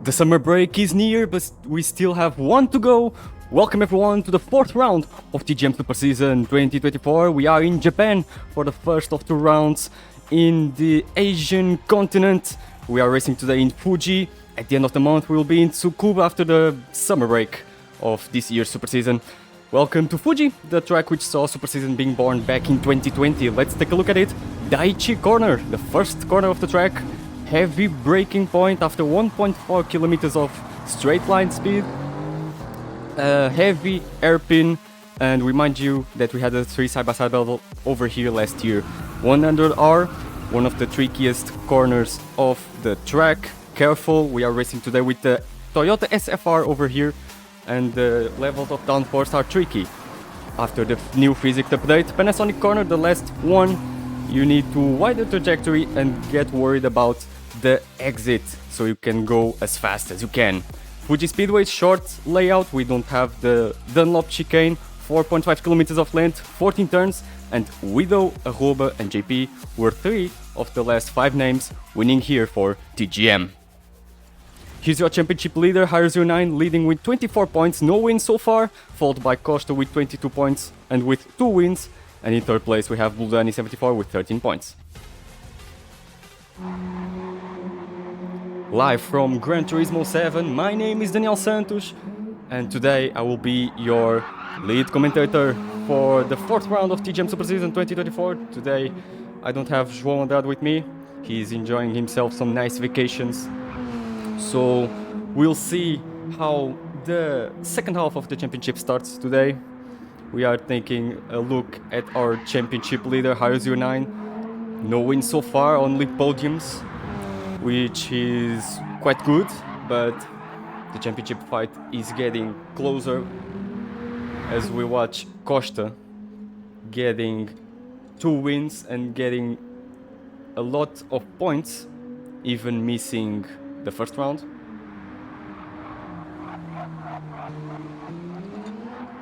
The summer break is near, but we still have one to go. Welcome everyone to the fourth round of TGM Super Season 2024. We are in Japan for the first of two rounds in the Asian continent. We are racing today in Fuji. At the end of the month we will be in Tsukuba after the summer break of this year's Super Season. Welcome to Fuji, the track which saw Super Season being born back in 2020. Let's take a look at it. Daiichi corner, the first corner of the track. Heavy braking point after 1.4 kilometers of straight line speed. Heavy hairpin, and remind you that we had a 3 side-by-side battle over here last year. 100R, one of the trickiest corners of the track. Careful, we are racing today with the Toyota SFR over here, and the levels of downforce are tricky. After the new physics update, Panasonic corner, the last one, you need to widen the trajectory and get worried about the exit so you can go as fast as you can. Fuji Speedway short layout, we don't have the Dunlop chicane, 4.5 kilometers of length, 14 turns, and Widow, Arroba and JP were 3 of the last 5 names winning here for TGM. Here's your championship leader, Hire09, leading with 24 points, no wins so far, followed by Costa with 22 points and with 2 wins, and in third place we have Buldani74 with 13 points. Live from Gran Turismo 7, my name is Daniel Santos, and today I will be your lead commentator for the fourth round of TGM Super Season 2024. Today I don't have João Andrade with me, he's enjoying himself some nice vacations. So we'll see how the second half of the championship starts today. We are taking a look at our championship leader, Hire09. No wins so far, only podiums, which is quite good, but the championship fight is getting closer as we watch Costa getting 2 wins and getting a lot of points, even missing the first round.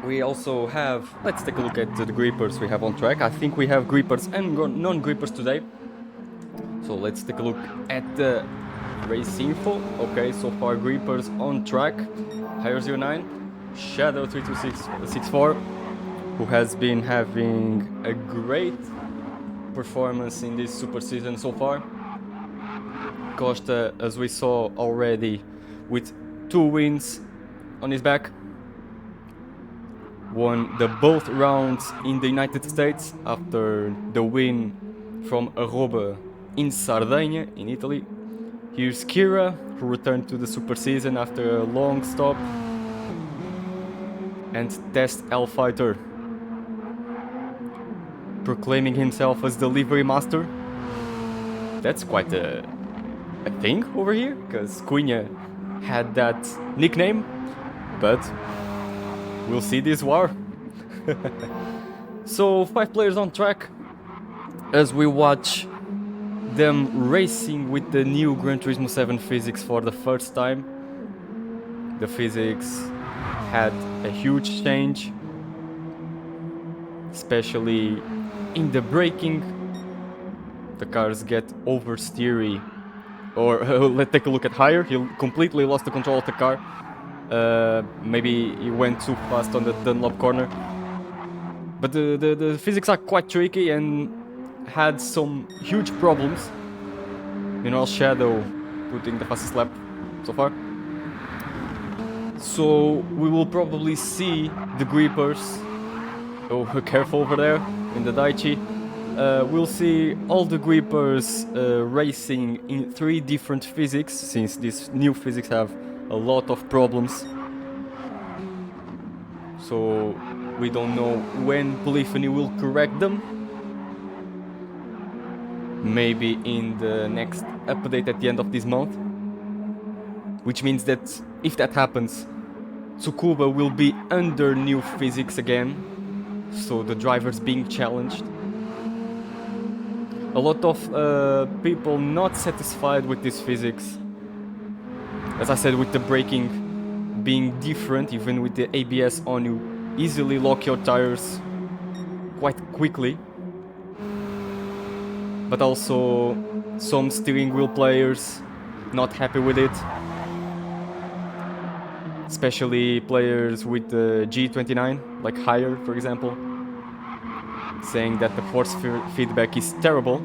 We also have, let's take a look at the grippers we have on track. I think we have grippers and non-grippers today. So let's take a look at the race info. Okay, so far grippers on track. Hire09, Shadow 32664, who has been having a great performance in this super season so far. Costa, as we saw already, with 2 wins on his back. Won the both rounds in the United States after the win from Arroba in Sardinia, in Italy. Here's Kira, who returned to the Super Season after a long stop. And Test L Fighter, proclaiming himself as the livery master. That's quite a thing over here, because Cunha had that nickname, but we'll see this war. So 5 players on track as we watch them racing with the new Gran Turismo 7 physics for the first time. The physics had a huge change, especially in the braking. The cars get oversteery. Or let's take a look at Hire. He completely lost the control of the car. Maybe he went too fast on the Dunlop corner. But the physics are quite tricky and had some huge problems. Meanwhile, Shadow putting the fastest lap so far. So we will probably see the grippers. Oh, careful over there in the Daiichi. We'll see all the grippers racing in 3 different physics, since these new physics have a lot of problems. So we don't know when Polyphony will correct them. Maybe in the next update at the end of this month. Which means that if that happens, Tsukuba will be under new physics again. So the drivers being challenged. A lot of people not satisfied with this physics. As I said, with the braking being different, even with the ABS on, you easily lock your tires quite quickly. But also some steering wheel players not happy with it. especially players with the G29, like higher, for example, saying that the force feedback is terrible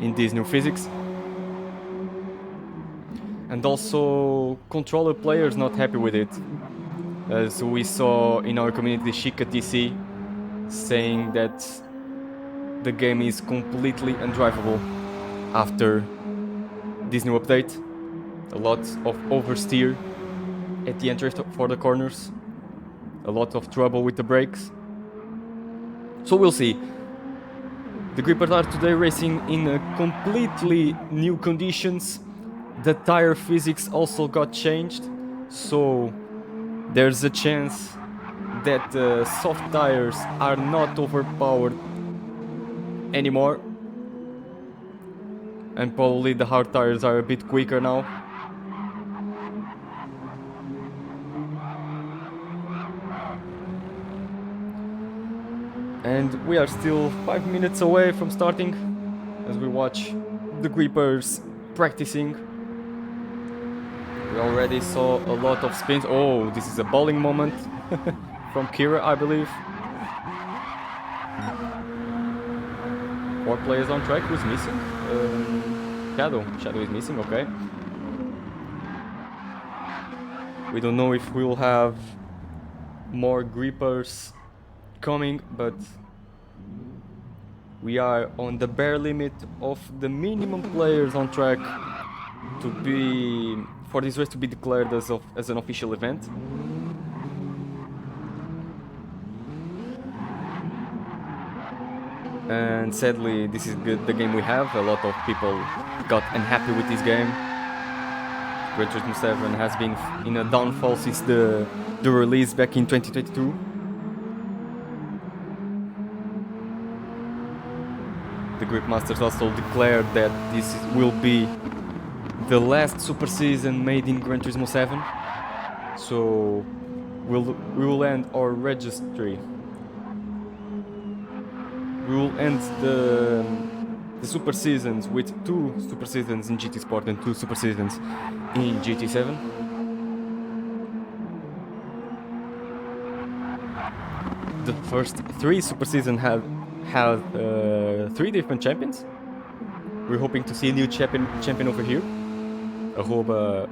in these new physics. And also controller players not happy with it, as we saw in our community Shika TC saying that the game is completely undrivable after this new update. A lot of oversteer at the entry for the corners, a lot of trouble with the brakes. So we'll see. The grippers are today racing in completely new conditions. The tire physics also got changed, so there's a chance that the soft tires are not overpowered anymore, and probably the hard tires are a bit quicker now. And we are still 5 minutes away from starting as we watch the grippers practicing. We already saw a lot of spins. Oh, this is a bowling moment from Kira, I believe. 4 players on track. Who's missing? Shadow is missing, okay. We don't know if we'll have more grippers coming, but we are on the bare limit of the minimum players on track to be for this race to be declared as an official event. And sadly, this is the game we have. A lot of people got unhappy with this game. Gran Turismo 7 has been in a downfall since the release back in 2022. The Grip Masters also declared that this will be the last super season made in Gran Turismo 7. So we will end our registry. We will end the super seasons with 2 super seasons in GT Sport and 2 super seasons in GT7. The first 3 super seasons had 3 different champions. We're hoping to see a new champion over here. Arroba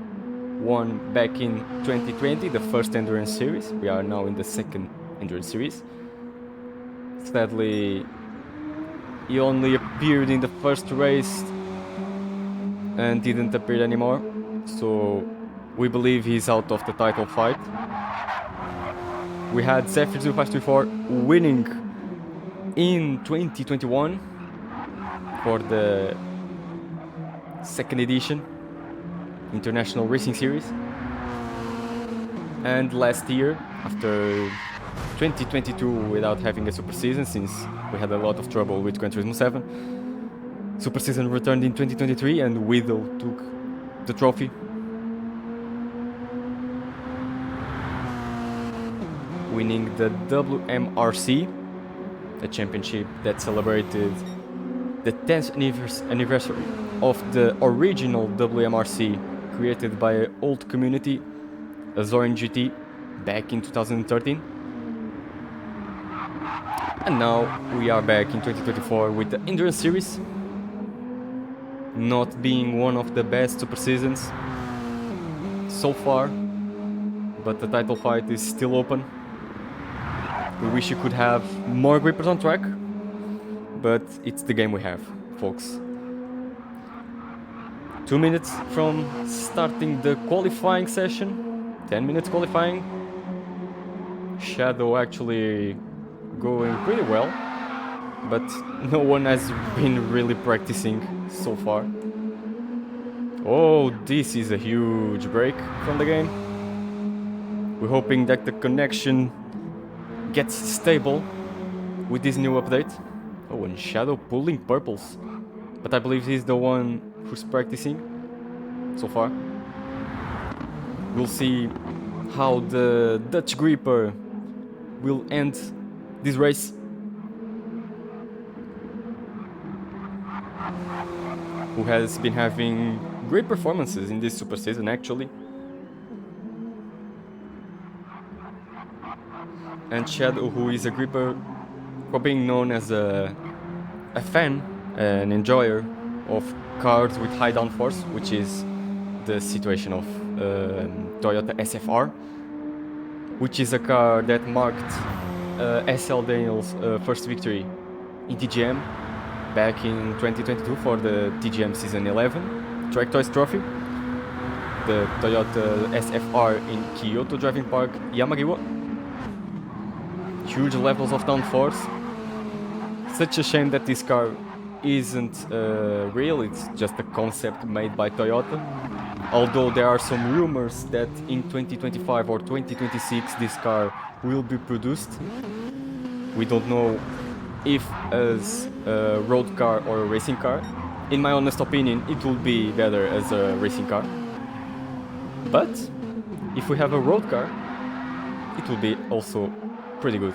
won back in 2020 the first Endurance Series. We are now in the second Endurance Series. Sadly, he only appeared in the first race and didn't appear anymore, so we believe he's out of the title fight. We had Zephyr0534 winning in 2021 for the second edition International Racing Series, and last year, after 2022 without having a super season, since we had a lot of trouble with Gran Turismo 7, super season returned in 2023 and Widow took the trophy. Winning the WMRC, a championship that celebrated the 10th anniversary of the original WMRC created by an old community, Azorin GT, back in 2013. And now we are back in 2024 with the Endurance Series, not being one of the best super seasons so far, but the title fight is still open. We wish you could have more grippers on track, but it's the game we have, folks. 2 minutes from starting the qualifying session, 10 minutes qualifying. Shadow actually going pretty well, but no one has been really practicing so far. Oh, this is a huge break from the game. We're hoping that the connection gets stable with this new update. Oh, and Shadow pulling purples, but I believe he's the one who's practicing so far. We'll see how the Dutch gripper will end this race. Who has been having great performances in this super season actually. and Shadow, who is a gripper for being known as a fan, an enjoyer of cars with high downforce, which is the situation of Toyota SFR, which is a car that marked SL Daniels' first victory in TGM back in 2022 for the TGM Season 11 Track Toys Trophy. The Toyota SFR in Kyoto Driving Park, Yamagiwa. Huge levels of downforce. Such a shame that this car isn't real, it's just a concept made by Toyota. Although there are some rumors that in 2025 or 2026 this car will be produced. We don't know if as a road car or a racing car. In my honest opinion, it will be better as a racing car. But if we have a road car, it will be also pretty good.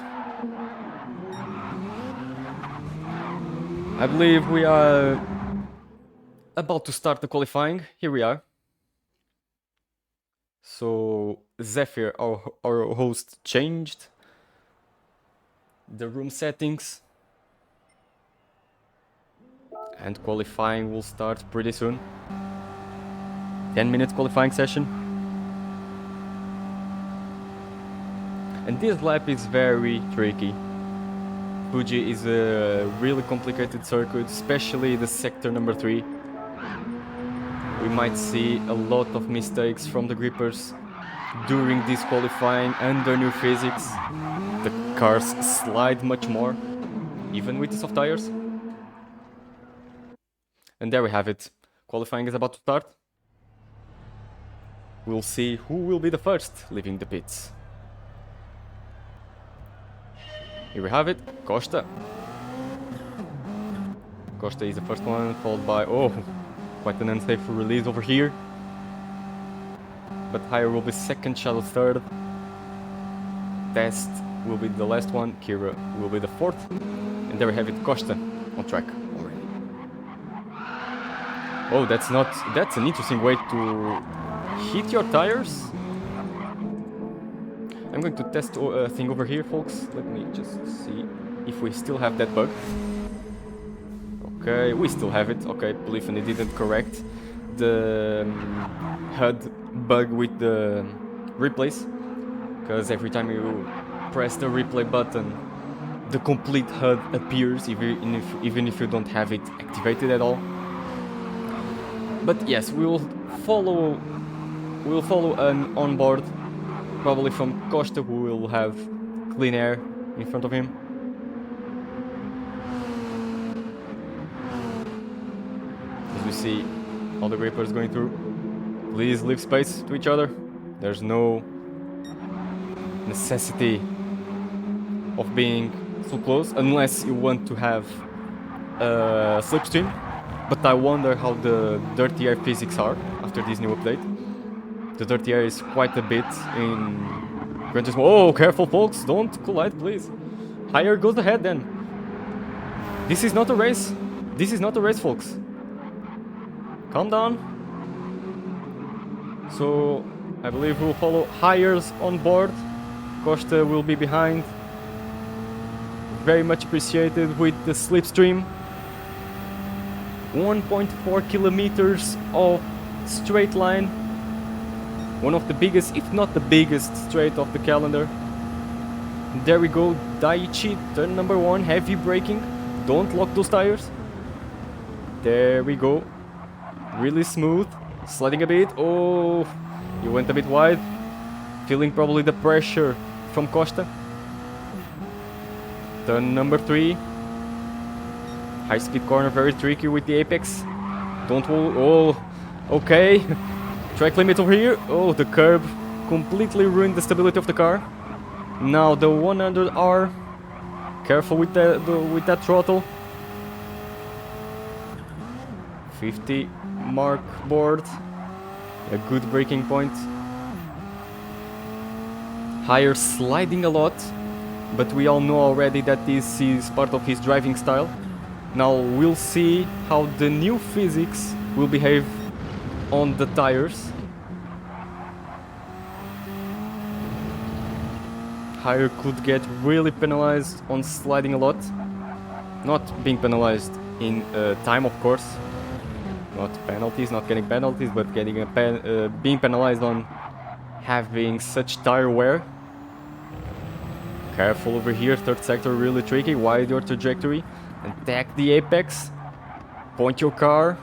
I believe we are about to start the qualifying. Here we are. So Zephyr, our host, changed the room settings. And qualifying will start pretty soon. 10-minute qualifying session. And this lap is very tricky. Fuji is a really complicated circuit, especially the sector number 3. We might see a lot of mistakes from the grippers during this qualifying under new physics. The cars slide much more, even with the soft tires. And there we have it. Qualifying is about to start. We'll see who will be the first leaving the pits. Here we have it, Costa. Costa is the first one, followed by, oh, quite an unsafe release over here. But Hire will be second, Shadow third. Test will be the last one, Kira will be the fourth. And there we have it, Costa on track already. Oh, that's an interesting way to hit your tires. I'm going to test a thing over here, folks. Let me just see if we still have that bug. Okay, we still have it. Okay, believe me, didn't correct the HUD bug with the replays. Because every time you press the replay button, the complete HUD appears, even if you don't have it activated at all. But yes, we'll follow an onboard, probably from Costa, who will have clean air in front of him. As we see all the grippers going through, please leave space to each other. There's no necessity of being so close unless you want to have a slipstream. But I wonder how the dirty air physics are after this new update. The dirty air is quite a bit in Gran Turismo. Oh, careful folks, don't collide please. Higher goes ahead then. This is not a race. This is not a race, folks. Calm down. So, I believe we'll follow Hires on board. Costa will be behind. Very much appreciated with the slipstream. 1.4 kilometers of straight line. One of the biggest, if not the biggest, straight of the calendar. There we go, Daiichi, turn number 1, heavy braking. Don't lock those tires. There we go. Really smooth. Sliding a bit. Oh, you went a bit wide. Feeling probably the pressure from Costa. Turn number 3. High speed corner, very tricky with the apex. Don't oh, okay. Track limit over here. Oh, the curb completely ruined the stability of the car. Now the 100R. Careful with that throttle. 50 mark board. A good braking point. Higher sliding a lot, but we all know already that this is part of his driving style. Now we'll see how the new physics will behave on the tires. Higher could get really penalized on sliding a lot. Not being penalized in time, of course. Not penalties, not getting penalties, but getting being penalized on having such tire wear. Careful over here, third sector really tricky. Wide your trajectory. Attack the apex. Point your car.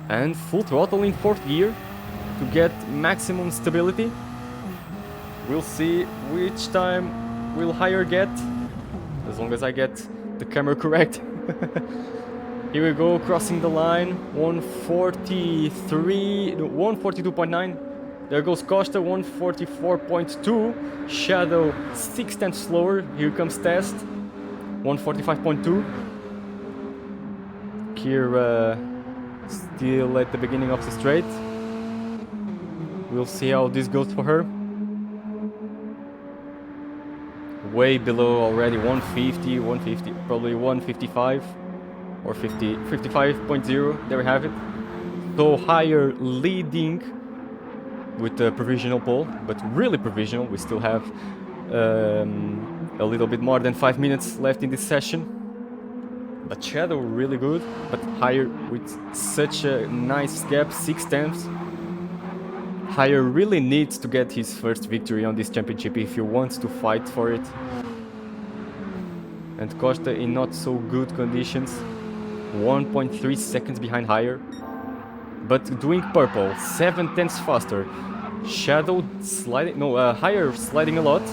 And full throttle in fourth gear to get maximum stability. We'll see which time will higher get, as long as I get the camera correct. Here we go, crossing the line, 143, no, 142.9. There goes Costa, 144.2. Shadow 6 tenths slower. Here comes Test, 145.2. Kira still at the beginning of the straight. We'll see how this goes for her. Way below already, 150, probably 155 or 55.0. There we have it. So higher leading with the provisional pole, but really provisional. We still have a little bit more than 5 minutes left in this session. But Shadow really good, but higher with such a nice gap, 6 tenths. Higher really needs to get his first victory on this championship if he wants to fight for it. And Costa in not so good conditions, 1.3 seconds behind Higher. But doing purple, 7 tenths faster. Shadow sliding, no, Higher sliding a lot.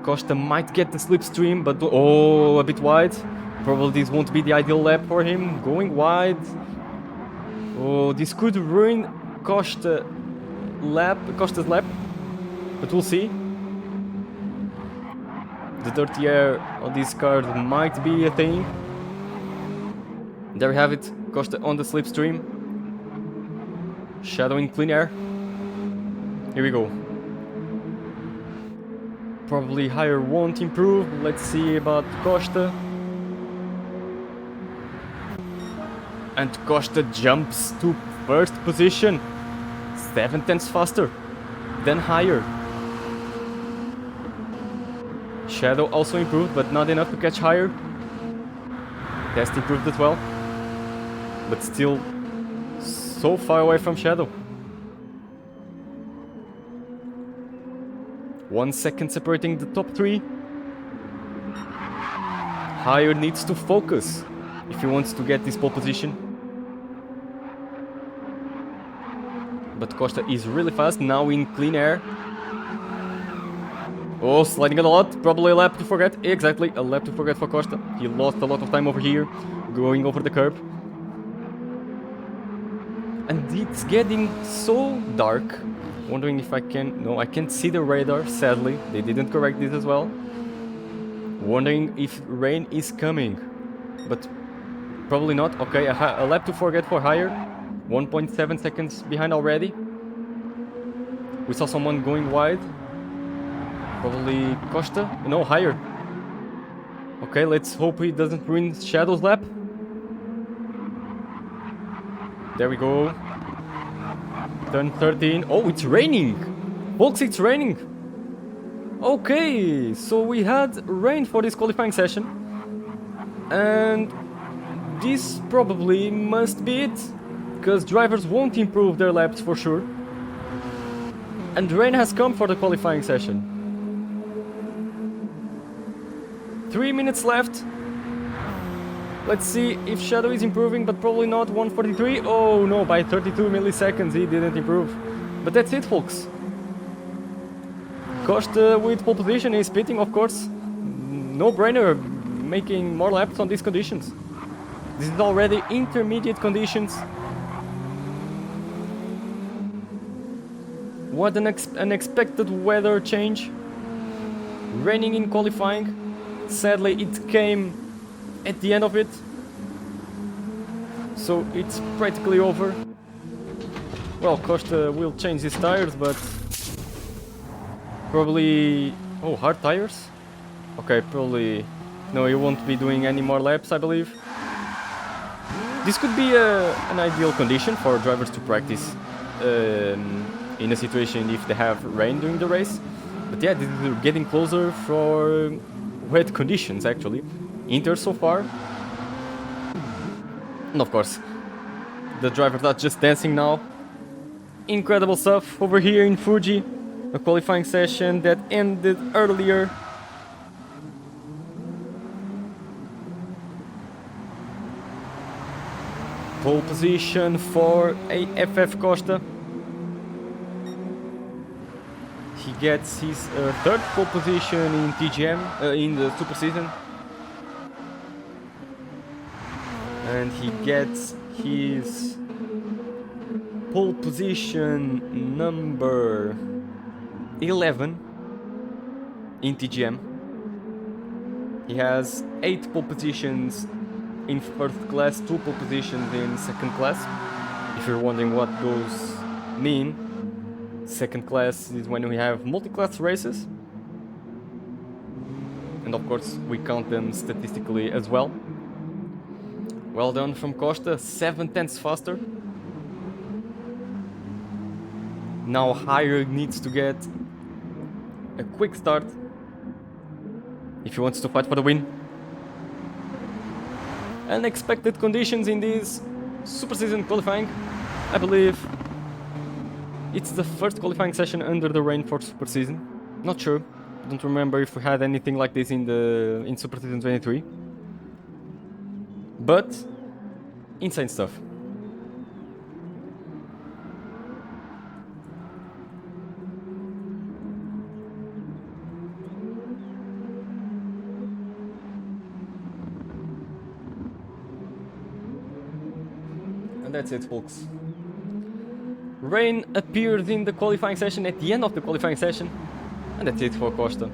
Costa might get the slipstream, but oh, a bit wide. Probably this won't be the ideal lap for him. Going wide. Oh, this could ruin Costa's lap, but we'll see. The dirty air on this card might be a thing. There we have it, Costa on the slipstream. Shadow in clean air. Here we go. Probably Higher won't improve. Let's see about Costa. And Costa jumps to first position. 7 tenths faster than Higher. Shadow also improved, but not enough to catch Higher. Test improved as well, but still so far away from Shadow. 1 second separating the top 3. Higher needs to focus if he wants to get this pole position. But Costa is really fast, now in clean air. Oh, sliding a lot, probably a lap to forget. Exactly, a lap to forget for Costa. He lost a lot of time over here, going over the curb. And it's getting so dark. Wondering if I can... No, I can't see the radar, sadly. They didn't correct this as well. Wondering if rain is coming. But probably not. Okay, a lap to forget for Higher. 1.7 seconds behind already. We saw someone going wide. Probably Costa. No, Higher. Okay, let's hope he doesn't ruin Shadow's lap. There we go. Turn 13. Oh, it's raining! Folks, it's raining! Okay, so we had rain for this qualifying session. And this probably must be it. Because drivers won't improve their laps for sure. And rain has come for the qualifying session. 3 minutes left. Let's see if Shadow is improving, but probably not. 143. Oh no, by 32 milliseconds he didn't improve. But that's it, folks. Costa with pole position is pitting, of course. No brainer making more laps on these conditions. This is already intermediate conditions. What an unexpected weather change. Raining in qualifying. Sadly, it came at the end of it. So it's practically over. Well, Costa will change his tires, but probably... Oh, hard tires? Okay, probably... No, he won't be doing any more laps, I believe. This could be an ideal condition for drivers to practice in a situation if they have rain during the race. But yeah, this is getting closer for wet conditions actually. Inter so far. And of course, the drivers are just dancing now. Incredible stuff over here in Fuji. A qualifying session that ended earlier. Pole position for AFF Costa. He gets his third pole position in TGM, in the Super Season. And he gets his pole position number 11 in TGM. He has 8 pole positions in first class, 2 pole positions in second class. If you're wondering what those mean, second class is when we have multi-class races. And of course, we count them statistically as well. Well done from Costa, 7/10 faster. Now Higher needs to get a quick start if he wants to fight for the win. Unexpected conditions in this Super Season qualifying. I believe it's the first qualifying session under the rain for Super Season. Not sure. Don't remember if we had anything like this in Super Season 23. But insane stuff. And that's it, folks. Rain appeared in the qualifying session at the end of the qualifying session. And that's it for Costa.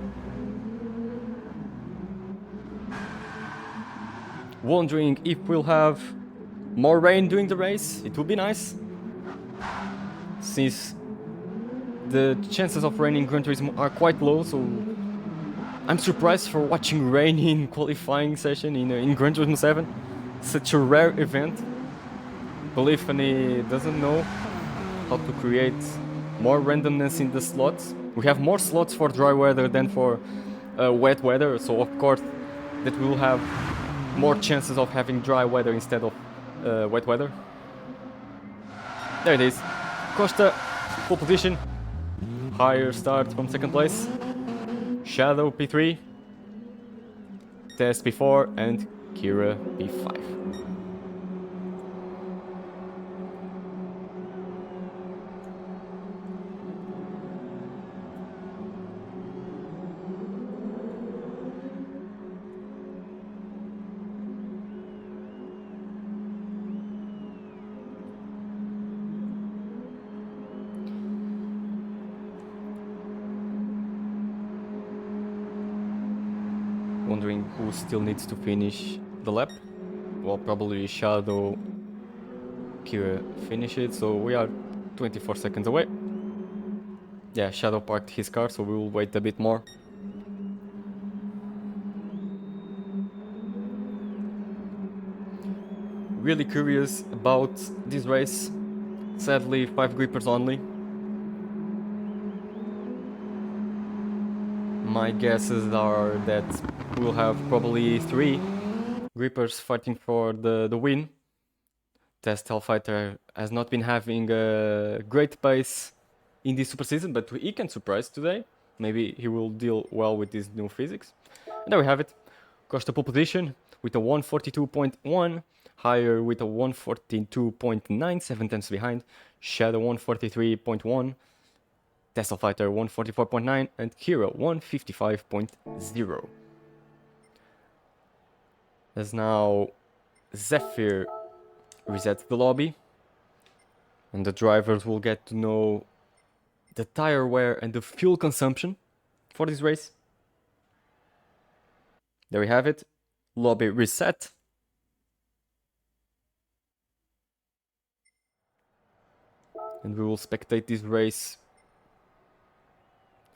Wondering if we'll have more rain during the race. It would be nice, since the chances of rain in Gran Turismo are quite low, so I'm surprised for watching rain in qualifying session in Gran Turismo 7. Such a rare event. Polyphony doesn't know how to create more randomness in the slots. We have more slots for dry weather than for wet weather, so of course that we will have more chances of having dry weather instead of wet weather. There it is. Costa, full position. Higher start from second place. Shadow P3. Test P4 and Kira P5. Wondering who still needs to finish the lap. Well, probably Shadow, Kira finish it, so we are 24 seconds away. Yeah, Shadow parked his car, so we will wait a bit more. Really curious about this race. Sadly, 5 grippers only. My guesses are that we'll have probably 3 grippers fighting for the win. Test Hellfighter has not been having a great pace in this Super Season, but he can surprise today. Maybe he will deal well with these new physics. And there we have it. Costa pole position with a 142.1, Higher with a 142.9, 7 tenths behind, Shadow 143.1, Tesla Fighter 144.9 and Kira 155.0. As now Zephyr resets the lobby and the drivers will get to know the tire wear and the fuel consumption for this race. There we have it. Lobby reset. And we will spectate this race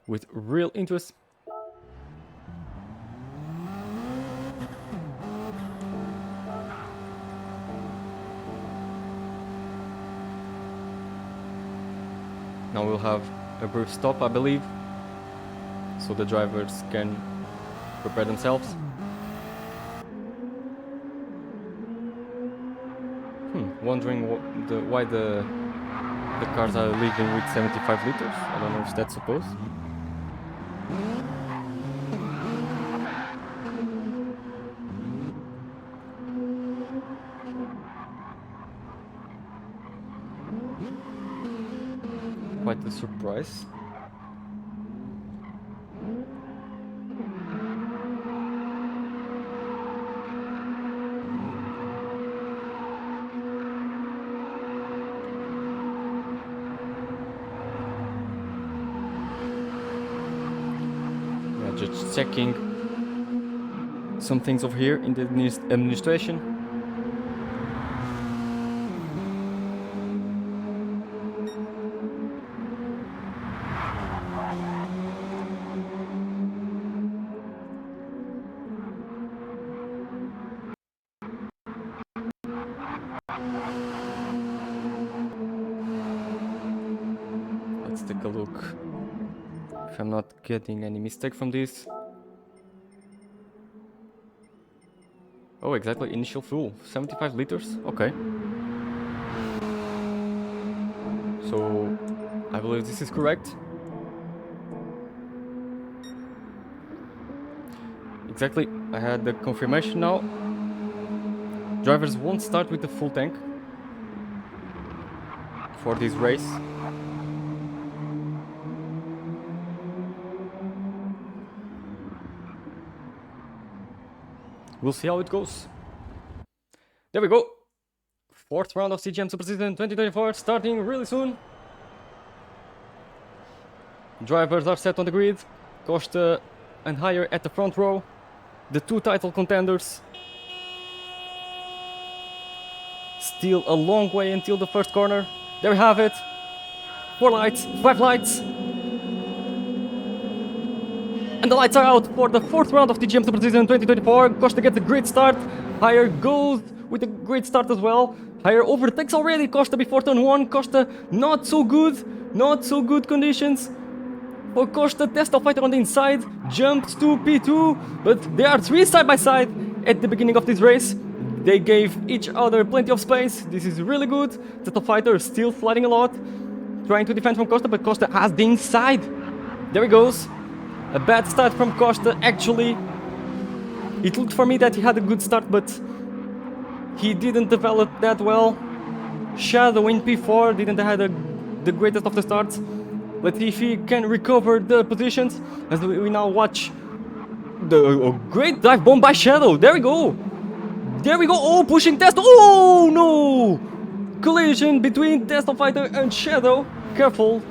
with real interest. Now we'll have a brief stop, I believe, so the drivers can prepare themselves. Wondering why the cars are leaving with 75 liters. I don't know if that's supposed. Quite a surprise. Yeah, just checking some things over here in the administration. Let's take a look if I'm not getting any mistake from this. Oh, exactly, initial fuel, 75 liters, okay. So, I believe this is correct. Exactly, I had the confirmation now. Drivers won't start with the full tank for this race. We'll see how it goes. There we go. 4th round of TGM Super Season 2024 starting really soon. Drivers are set on the grid. Costa and Higher at the front row. The two title contenders. Still a long way until the first corner. There we have it. 4 lights, 5 lights. And the lights are out for the 4th round of TGM Super Season 2024. Costa gets a great start. Higher goes with a great start as well. Higher overtakes already Costa before turn 1. Costa not so good conditions. For Costa, Tesla fighter on the inside, jumps to P2, but they are 3 side by side at the beginning of this race. They gave each other plenty of space. This is really good. Tesla fighter still sliding a lot, trying to defend from Costa, but Costa has the inside. There he goes. A bad start from Costa, actually. It looked for me that he had a good start, but he didn't develop that well. Shadow in P4 didn't have the greatest of the starts. Let's see if he can recover the positions as we now watch the great dive bomb by Shadow. There we go. There we go. Oh, pushing Testo. Oh, no. Collision between Testo Fighter and Shadow. Careful.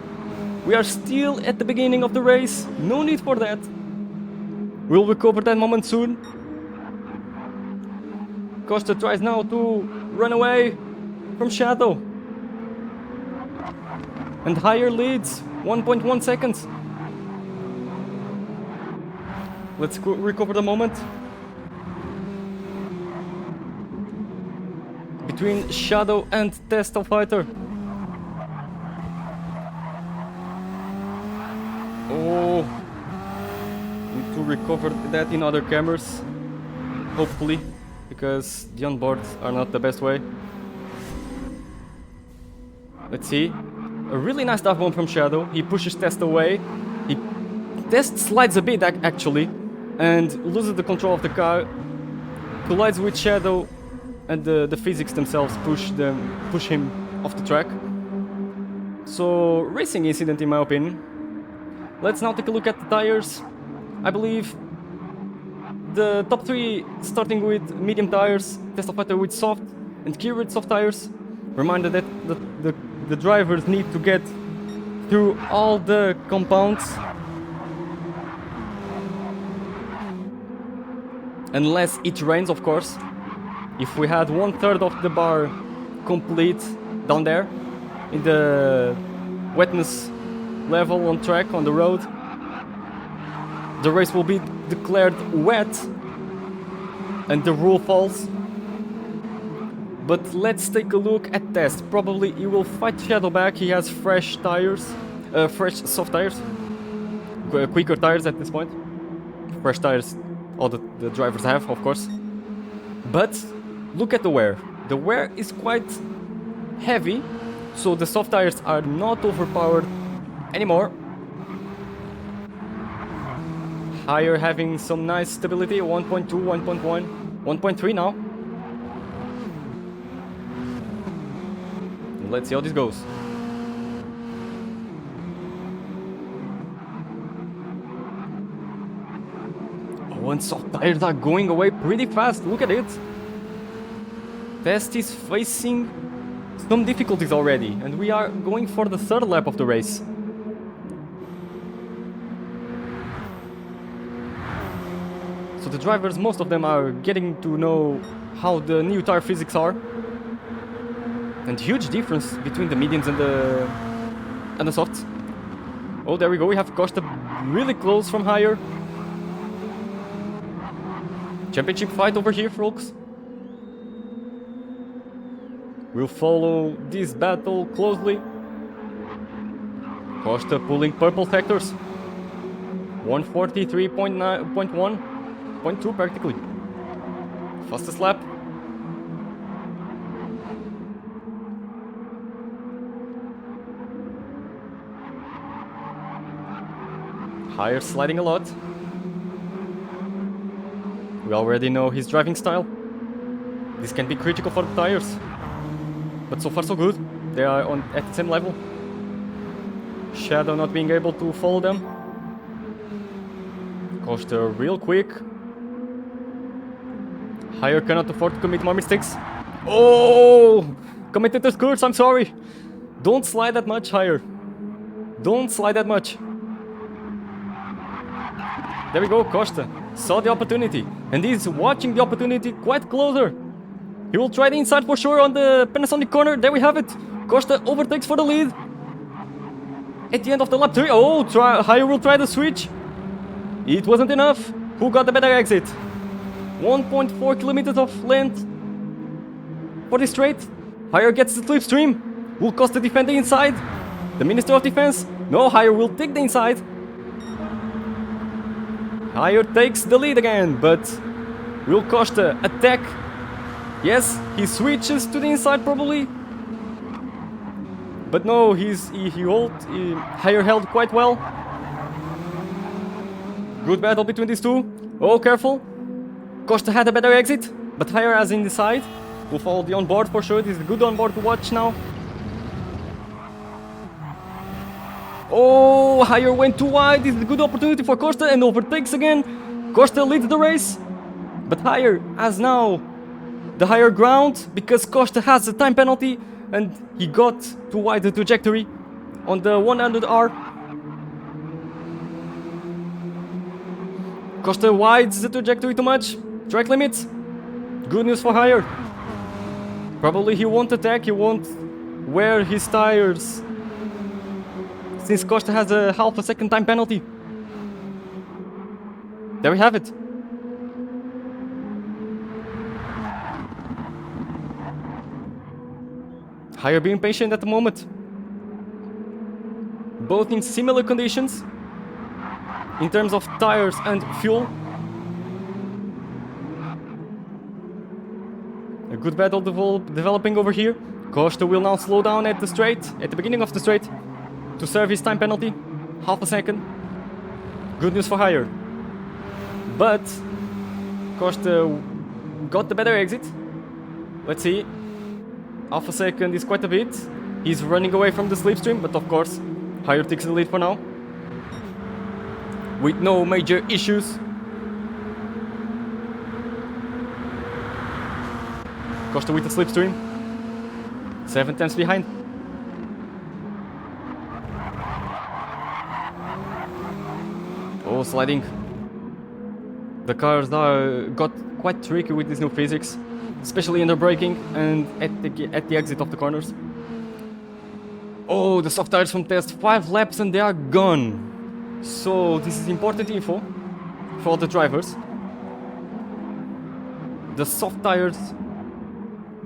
We are still at the beginning of the race. No need for that. We'll recover that moment soon. Costa tries now to run away from Shadow. And Higher leads 1.1 seconds. Let's recover the moment. Between Shadow and Testo Fighter. Oh, need to recover that in other cameras, hopefully, because the onboards are not the best way. Let's see. A really nice dive bomb from Shadow. He pushes Test away. Test slides a bit actually, and loses the control of the car. Collides with Shadow, and the physics themselves push him off the track. So, racing incident in my opinion. Let's now take a look at the tires. I believe the top 3 starting with medium tires, Tesla Fighter with soft, and Kia with soft tires. Reminder that the drivers need to get through all the compounds. Unless it rains, of course. If we had 1/3 of the bar complete down there, in the wetness level on track, on the road, the race will be declared wet and the rule falls. But let's take a look at Test. Probably he will fight Shadow back. He has fresh tires. Fresh soft tires, quicker tires at this point. Fresh tires, all the drivers have, of course. But look at the wear. The wear is quite heavy, so the soft tires are not overpowered anymore. Higher having some nice stability, 1.2, 1.1, 1.3 now. Let's see how this goes. Oh, and soft tires are going away pretty fast, look at it. Test is facing some difficulties already, and we are going for the third lap of the race. So the drivers, most of them are getting to know how the new tire physics are. And huge difference between the mediums and the softs. Oh, there we go, we have Costa really close from higher. Championship fight over here, folks. We'll follow this battle closely. Costa pulling purple sectors. 143.9.1. 0.2 practically. Fastest lap. Higher sliding a lot. We already know his driving style. This can be critical for the tires. But so far so good. They are at the same level. Shadow not being able to follow them. Costa real quick. Higher cannot afford to commit more mistakes. Oh! Commentator's curse, I'm sorry. Don't slide that much, Higher. Don't slide that much. There we go, Costa saw the opportunity. And he's watching the opportunity quite closer. He will try the inside for sure on the Panasonic corner. There we have it. Costa overtakes for the lead. At the end of the lap 3. Oh, Higher will try the switch. It wasn't enough. Who got the better exit? 1.4 kilometers of length for the straight. Higher gets the slipstream. Will Costa defend the inside. The Minister of Defense. No, Higher will take the inside. Higher takes the lead again, but will Costa attack? Yes, he switches to the inside probably. But no, Higher held quite well. Good battle between these two. Oh, careful. Costa had a better exit, but Higher has in the side. We'll follow the onboard for sure. This is a good onboard to watch now. Oh, Higher went too wide. This is a good opportunity for Costa and overtakes again. Costa leads the race, but Higher has now the higher ground because Costa has a time penalty and he got too wide the trajectory on the 100R. Costa wides the trajectory too much. Track limits. Good news for Higher. Probably he won't attack, he won't wear his tires since Costa has a half a second time penalty. There we have it. Higher being patient at the moment. Both in similar conditions in terms of tires and fuel. A good battle developing over here. Costa will now slow down at the straight, at the beginning of the straight, to serve his time penalty. Half a second. Good news for Higher. But Costa got the better exit. Let's see. Half a second is quite a bit. He's running away from the slipstream, but of course, Higher takes the lead for now. With no major issues. Costa with the slipstream. 7 tenths behind. Oh, sliding. The cars got quite tricky with this new physics, especially in the braking and at the exit of the corners. Oh, the soft tires from test, 5 laps and they are gone. So this is important info for all the drivers. The soft tires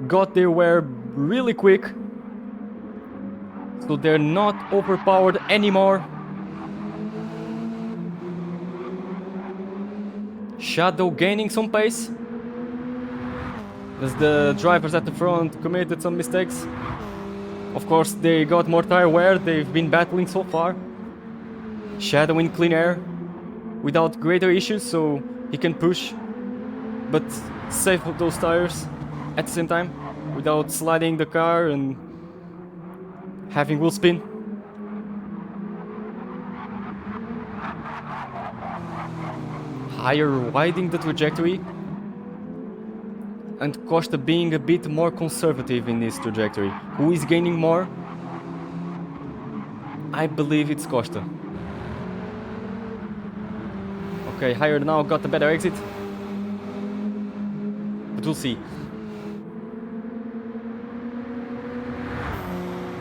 got their wear really quick. so they're not overpowered anymore. Shadow gaining some pace, as the drivers at the front committed some mistakes. Of course, they got more tire wear, they've been battling so far. Shadow in clean air, without greater issues, so he can push, but save those tires at the same time, without sliding the car and having wheel spin. Higher widening the trajectory, and Costa being a bit more conservative in this trajectory. Who is gaining more? I believe it's Costa. Okay, Higher now got a better exit, but we'll see.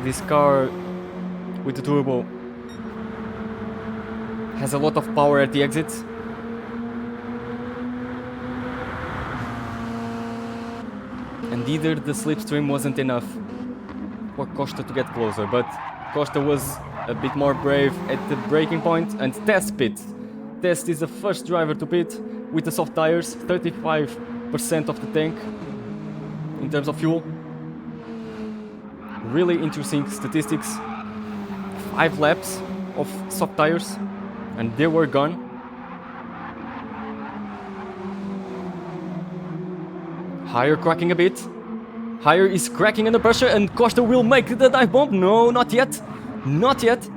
This car with the turbo has a lot of power at the exits. And either the slipstream wasn't enough for Costa to get closer, but Costa was a bit more brave at the braking point and Test pit. Test is the first driver to pit with the soft tires, 35% of the tank in terms of fuel. Really interesting statistics. 5 laps of soft tires and they were gone. Higher cracking a bit. Higher is cracking under pressure and Costa will make the dive bomb. No, not yet. Not yet.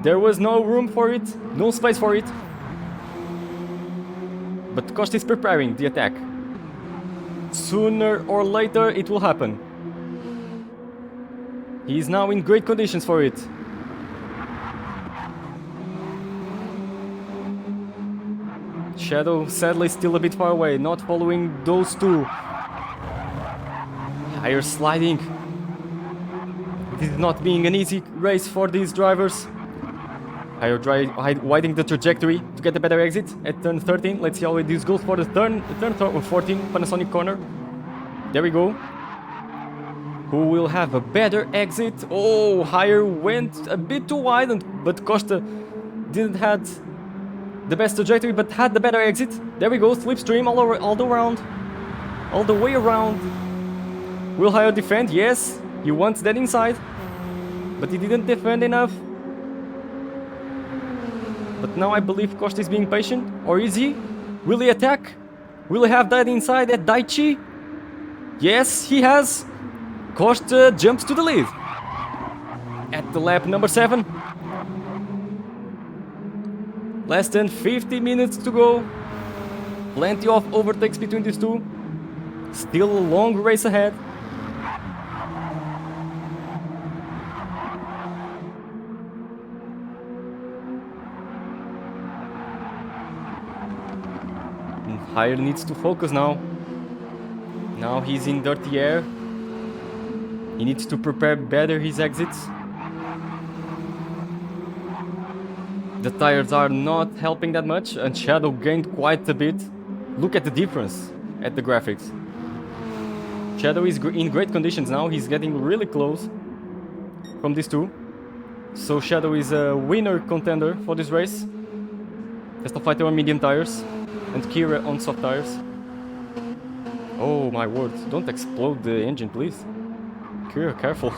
There was no room for it. No space for it. But Costa is preparing the attack. Sooner or later it will happen. He is now in great conditions for it. Shadow sadly still a bit far away, not following those two. Higher sliding. This is not being an easy race for these drivers. Higher widening the trajectory to get a better exit at turn 13. Let's see how this goes for the turn 14 Panasonic corner. There we go. Who will have a better exit? Oh, Higher went a bit too wide, but Costa didn't have the best trajectory, but had the better exit. There we go, slipstream all the way around. Will Higher defend? Yes, he wants that inside, but he didn't defend enough. But now I believe Costa is being patient, or is he? Will he attack? Will he have that inside at Daichi? Yes, he has. Costa jumps to the lead at the lap number 7. Less than 50 minutes to go. Plenty of overtakes between these two. Still a long race ahead. And Higher needs to focus now. Now he's in dirty air. He needs to prepare better his exits. The tires are not helping that much and Shadow gained quite a bit. Look at the difference at the graphics. Shadow is in great conditions now. He's getting really close from these two. So Shadow is a winner contender for this race. Just a fighter on medium tires and Kira on soft tires. Oh my word, don't explode the engine please. Kira, careful.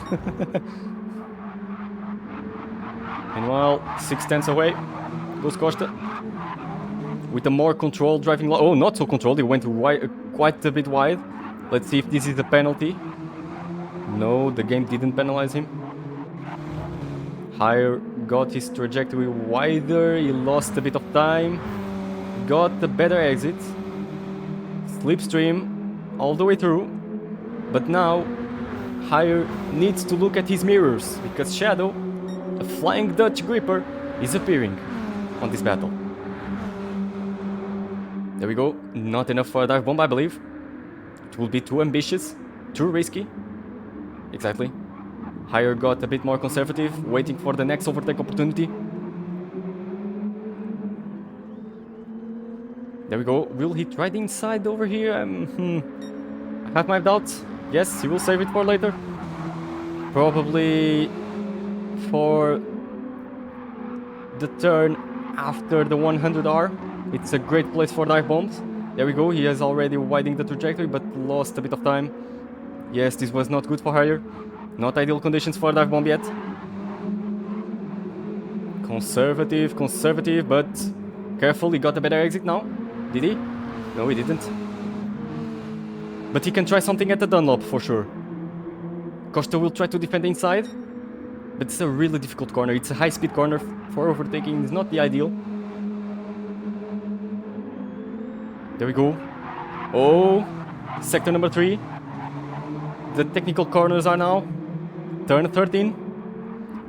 Meanwhile, 6/10 away goes Costa. With a more controlled driving... Oh, not so controlled, he went quite a bit wide. Let's see if this is a penalty. No, the game didn't penalize him. Higher got his trajectory wider, he lost a bit of time. Got the better exit. Slipstream all the way through. But now, Higher needs to look at his mirrors, because Shadow, a flying Dutch gripper, is appearing on this battle. There we go. Not enough for a dive bomb, I believe. It will be too ambitious, too risky. Exactly. Higher got a bit more conservative, waiting for the next overtake opportunity. There we go. Will he try the inside over here? I have my doubts. Yes, he will save it for later. Probably for the turn after the 100R. It's a great place for dive bombs. There we go, he has already widened the trajectory but lost a bit of time. Yes, this was not good for Hire. Not ideal conditions for a dive bomb yet. Conservative, conservative, but careful, he got a better exit now. Did he? No, he didn't. But he can try something at the Dunlop for sure. Costa will try to defend the inside. But it's a really difficult corner. It's a high-speed corner for overtaking. It's not the ideal. There we go. Oh, sector number 3. The technical corners are now. Turn 13.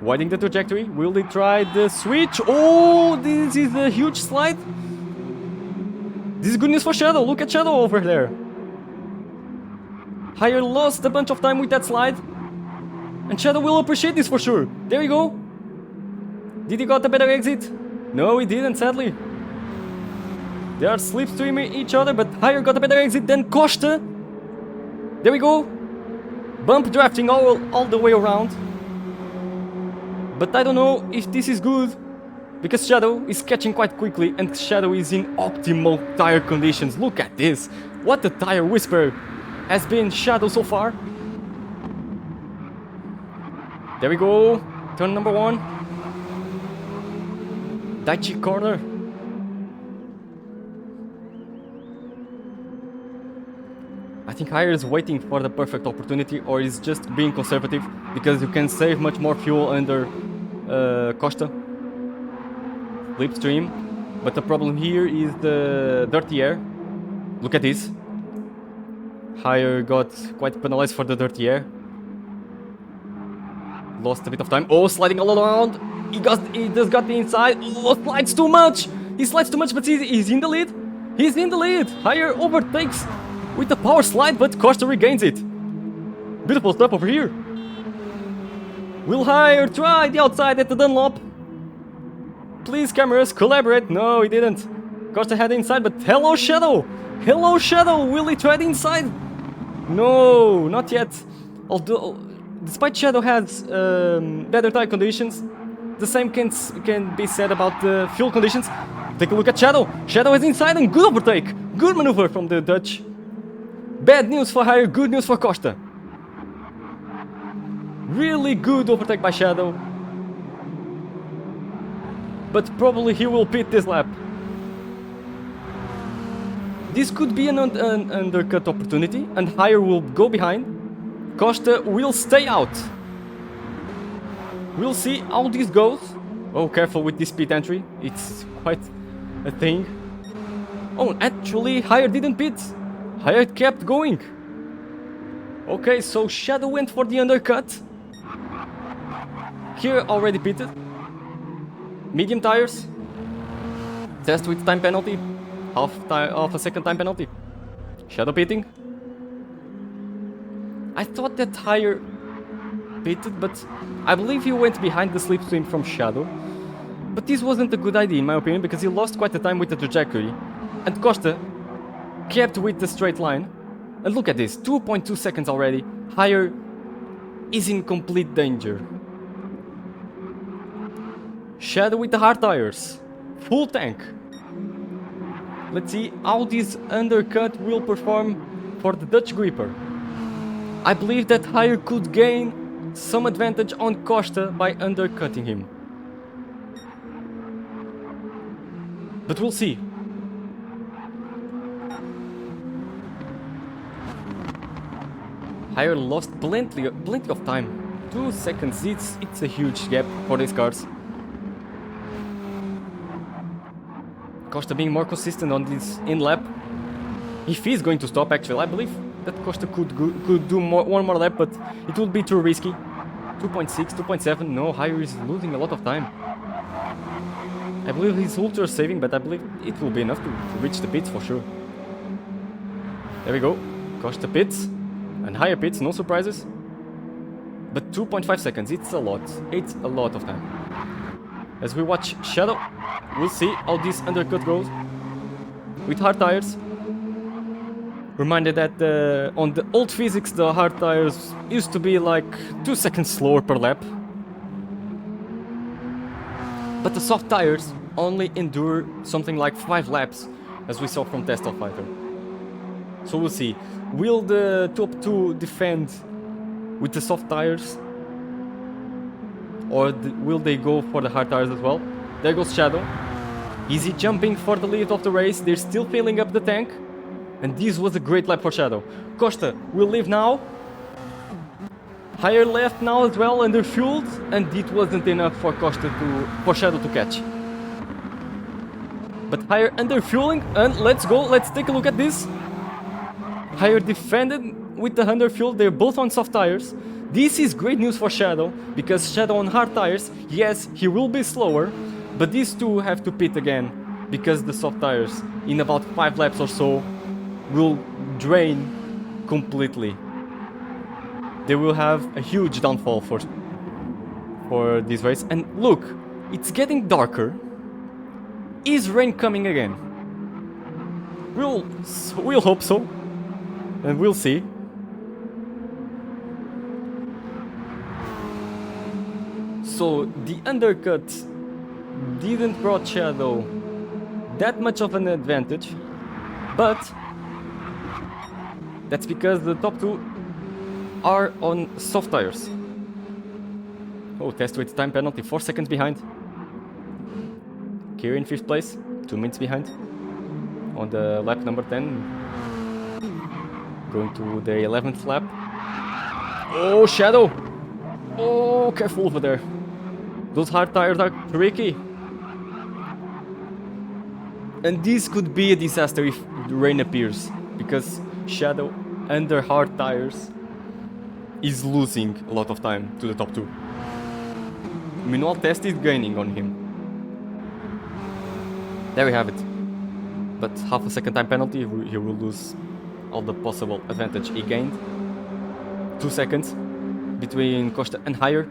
Widening the trajectory. Will they try the switch? Oh, this is a huge slide. This is good news for Shadow. Look at Shadow over there. Hire lost a bunch of time with that slide. And Shadow will appreciate this for sure. There we go. Did he got a better exit? No, he didn't, sadly. They are slipstreaming each other, but Hire got a better exit than Costa. There we go. Bump drafting all the way around. But I don't know if this is good, because Shadow is catching quite quickly and Shadow is in optimal tire conditions. Look at this. What a tire whisper has been Shadow so far. There we go. Turn number 1. Daichi corner. I think Hire is waiting for the perfect opportunity, or is just being conservative, because you can save much more fuel under Costa. Slipstream. But the problem here is the dirty air. Look at this. Hire got quite penalized for the dirty air. Lost a bit of time. Oh, sliding all around. He just got the inside. Oh, slides too much. He slides too much, but he's in the lead. He's in the lead. Hire overtakes with the power slide, but Costa regains it. Beautiful stuff over here. Will Hire try the outside at the Dunlop? Please, cameras, collaborate. No, he didn't. Costa had the inside, but hello, Shadow. Hello, Shadow. Will he try the inside? No, not yet. Although, despite Shadow has better tire conditions, the same can be said about the fuel conditions. Take a look at Shadow. Shadow is inside and good overtake. Good maneuver from the Dutch. Bad news for Hire, good news for Costa. Really good overtake by Shadow. But probably he will pit this lap. This could be an undercut opportunity, and Hire will go behind. Costa will stay out. We'll see how this goes. Oh, careful with this pit entry. It's quite a thing. Oh, actually, Hire didn't pit. Hire kept going. Okay, so Shadow went for the undercut. Here already pitted. Medium tires. Test with time penalty. Half a second time penalty. Shadow pitting. I thought that Hire pitted, but I believe he went behind the slipstream from Shadow. But this wasn't a good idea in my opinion, because he lost quite the time with the trajectory. And Costa kept with the straight line. And look at this, 2.2 seconds already. Hire is in complete danger. Shadow with the hard tires. Full tank. Let's see how this undercut will perform for the Dutch gripper. I believe that Hire could gain some advantage on Costa by undercutting him. But we'll see. Hire lost plenty of time. 2 seconds, it's a huge gap for these cars. Costa being more consistent on this in-lap. If he's going to stop, actually, I believe that Costa could do one more lap, but it would be too risky. 2.6, 2.7, no, Hire is losing a lot of time. I believe he's ultra saving, but I believe it will be enough to reach the pits for sure. There we go, Costa pits, and Hire pits, no surprises. But 2.5 seconds, it's a lot of time. As we watch Shadow, we'll see how this undercut goes. With hard tires. Reminded that on the old physics, the hard tires used to be like 2 seconds slower per lap. But the soft tires only endure something like 5 laps, as we saw from Test of Fighter. So we'll see. Will the top 2 defend with the soft tires? Or will they go for the hard tires as well? There goes Shadow. Is he jumping for the lead of the race? They're still filling up the tank. And this was a great lap for Shadow. Costa will leave now. Higher left now as well, underfueled. And it wasn't enough for Shadow to catch. But Higher underfueling, and let's go, let's take a look at this. Higher defended with the underfuel, they're both on soft tires. This is great news for Shadow, because Shadow on hard tires, yes, he will be slower, but these two have to pit again, because the soft tires, in about 5 laps or so, will drain completely. They will have a huge downfall for this race. And look, it's getting darker. Is rain coming again? We'll hope so, and we'll see. So the undercut didn't brought Shadow that much of an advantage, but that's because the top 2 are on soft tires. Oh, test with time penalty, 4 seconds behind. Kira in 5th place, 2 minutes behind on the lap number 10. Going to the 11th lap. Oh, Shadow! Oh, careful over there. Those hard tires are tricky. And this could be a disaster if the rain appears, because Shadow under hard tires is losing a lot of time to the top 2. Meanwhile, Test is gaining on him. There we have it. But half a second time penalty, he will lose all the possible advantage he gained. 2 seconds between Costa and Higher.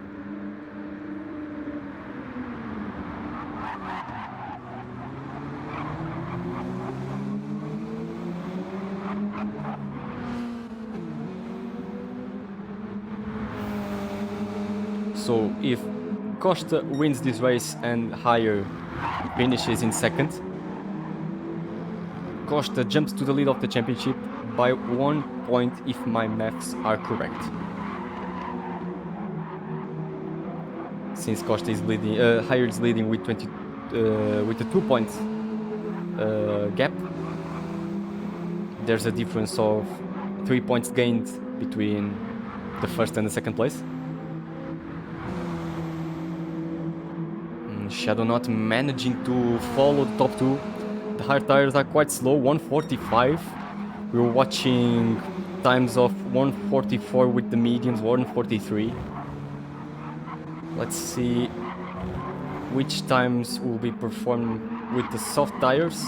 So if Costa wins this race and Higher finishes in 2nd, Costa jumps to the lead of the championship by 1 point if my maths are correct. Since Costa is leading, Higher is leading with with a 2 point gap. There's a difference of 3 points gained between the 1st and the 2nd place. Shadow not managing to follow the top 2. The hard tires are quite slow, 145. We were watching times of 144 with the mediums, 143. Let's see which times will be performed with the soft tires.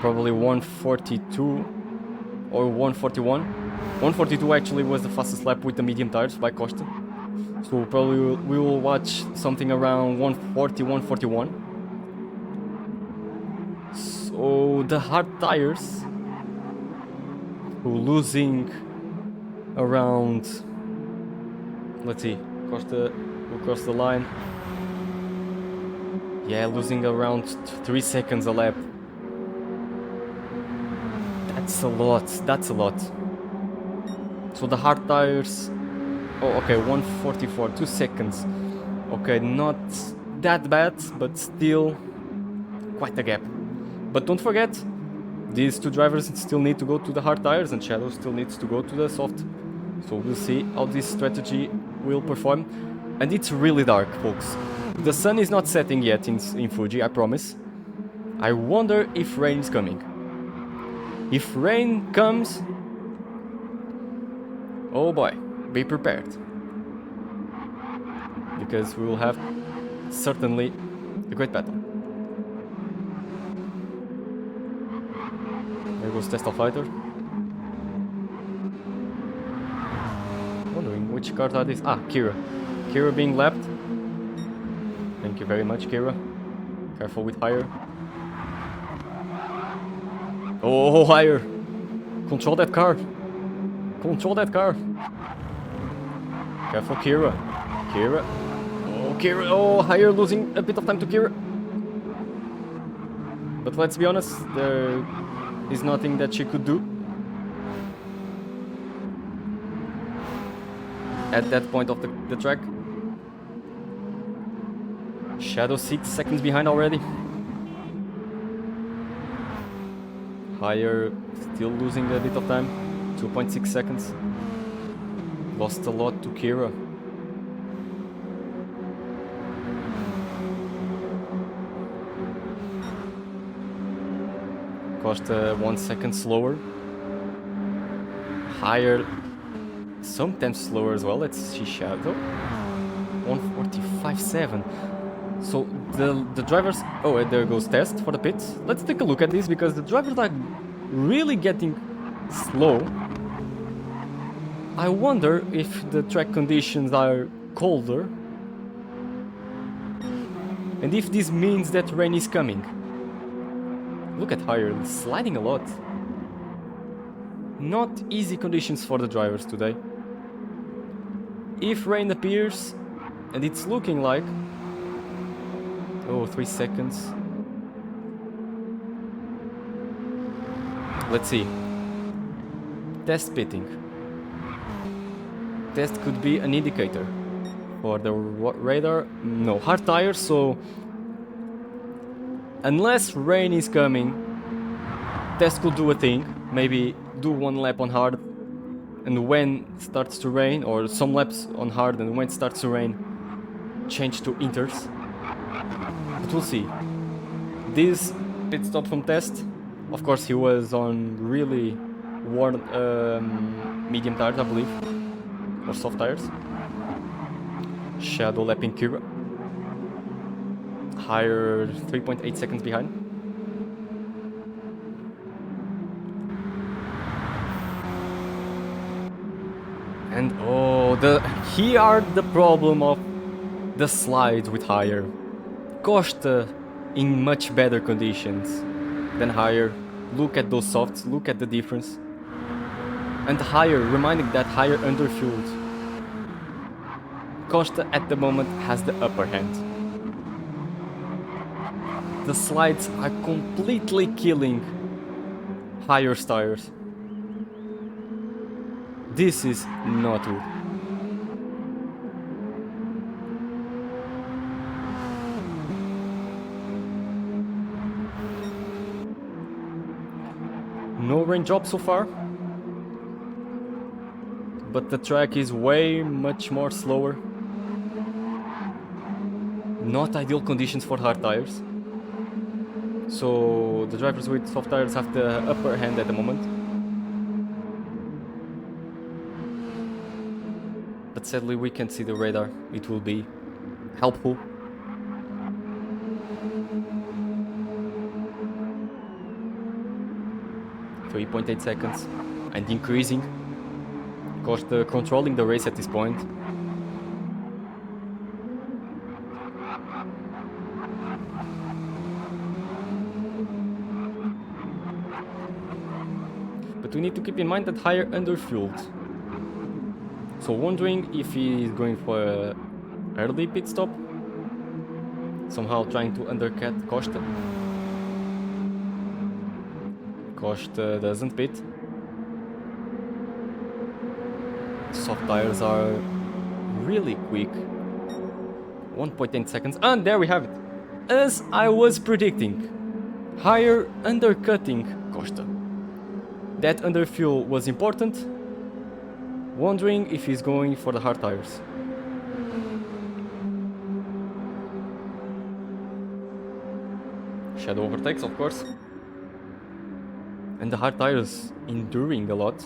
Probably 142 or 141. 142 actually was the fastest lap with the medium tires by Costa. So probably we will watch something around 140, 141. So the hard tires were losing around, let's see, Costa will cross the line. Yeah, losing around 3 seconds a lap. That's a lot, that's a lot. So the hard tires, oh okay, 144, 2 seconds. Okay, not that bad, but still quite a gap. But don't forget, these two drivers still need to go to the hard tires and Shadow still needs to go to the soft. So we'll see how this strategy will perform. And it's really dark, folks. The sun is not setting yet in Fuji, I promise. I wonder if rain is coming. If rain comes, oh boy, be prepared. Because we will have certainly a great battle. There goes Test of Fighter. Wondering which cars are these? Ah, Kira. Kira being lapped. Thank you very much, Kira. Careful with Higher. Oh, Higher. Control that car. Control that car. Careful, Kira. Kira. Oh, Kira. Oh, Higher losing a bit of time to Kira. But let's be honest, there is nothing that she could do at that point of the track. Shadow 6 seconds behind already. Higher still losing a bit of time, 2.6 seconds. Lost a lot to Kira. Costa 1 second slower. Higher sometimes slower as well. Let's see Shadow. 1:45.7. So the drivers... Oh, and there goes Test for the pits. Let's take a look at this because the drivers are really getting slow. I wonder if the track conditions are colder. And if this means that rain is coming. Look at Higher, sliding a lot. Not easy conditions for the drivers today. If rain appears, and it's looking like... Oh, 3 seconds. Let's see. Test pitting. Test could be an indicator. For the radar, no. Hard tires, so... Unless rain is coming, Test could do a thing. Maybe do one lap on hard, and when starts to rain, or some laps on hard, and when it starts to rain, change to inters. But we'll see. This pit stop from Test, of course he was on really worn medium tires, I believe, or soft tires. Shadow lapping Kira. Higher 3.8 seconds behind. And oh, here the problem of the slides with Higher. Costa in much better conditions than Higher. Look at those softs, look at the difference. And Higher, reminding that Higher underfueled. Costa at the moment has the upper hand. The slides are completely killing Higher's tires. This is not good. No rain drop so far, but the track is way much more slower. Not ideal conditions for hard tires. So the drivers with soft tires have the upper hand at the moment. But sadly we can't see the radar. It will be helpful. .8 seconds and increasing. Costa controlling the race at this point. But we need to keep in mind that Higher underfueled. So wondering if he is going for an early pit stop. Somehow trying to undercut Costa. Costa doesn't pit. Soft tires are really quick. 1.8 seconds. And there we have it. As I was predicting. Higher undercutting Costa. That underfuel was important. Wondering if he's going for the hard tires. Shadow overtakes, of course. And the hard tires enduring a lot.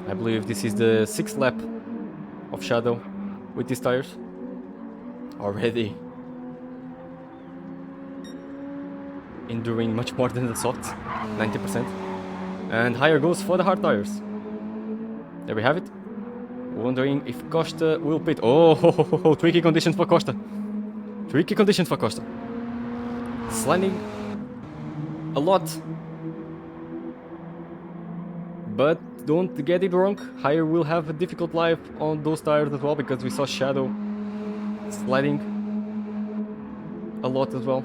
I believe this is the 6th lap of Shadow with these tires. Already enduring much more than the softs, 90%. And Higher goes for the hard tires. There we have it. Wondering if Costa will pit. Oh, tricky conditions for Costa. Tricky conditions for Costa. Sliding a lot. But don't get it wrong, Higher will have a difficult life on those tires as well, because we saw Shadow sliding a lot as well.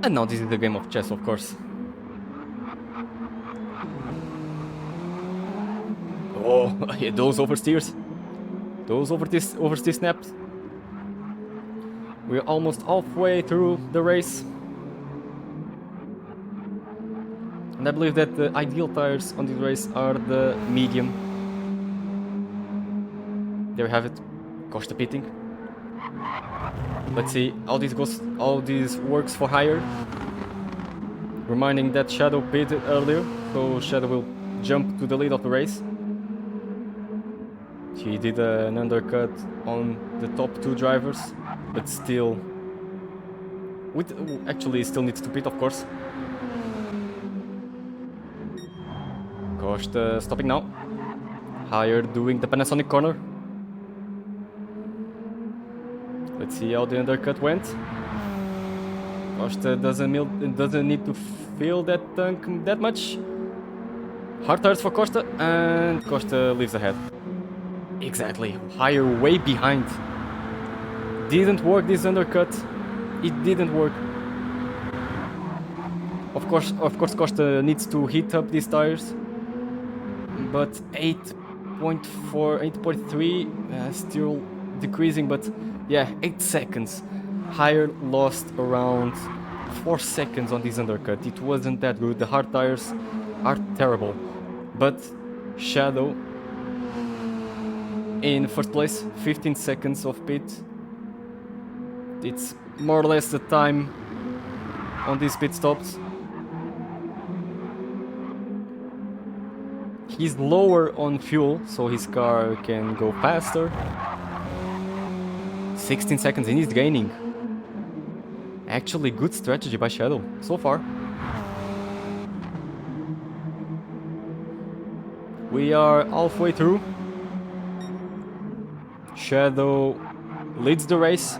And now this is a game of chess, of course. Oh, yeah, those oversteers. Those oversteer snaps. We're almost halfway through the race. And I believe that the ideal tires on this race are the medium. There we have it. Costa pitting. Let's see how this goes, how this works for Higher. Reminding that Shadow pitted earlier, so Shadow will jump to the lead of the race. He did an undercut on the top two drivers, but still, actually still needs to pit, of course. Costa stopping now. Higher doing the Panasonic corner. Let's see how the undercut went. Costa doesn't need to fill that tank that much. Hard tires for Costa, and Costa leaves ahead. Exactly, Higher way behind. Didn't work this undercut. It didn't work. Of course, Costa needs to heat up these tires. But 8.4, 8.3, still decreasing. But yeah, 8 seconds. Higher lost around 4 seconds on this undercut. It wasn't that good. The hard tires are terrible. But Shadow in first place, 15 seconds of pit. It's more or less the time on these pit stops. He's lower on fuel, so his car can go faster. 16 seconds and he's gaining. Actually, good strategy by Shadow so far. We are halfway through. Shadow leads the race.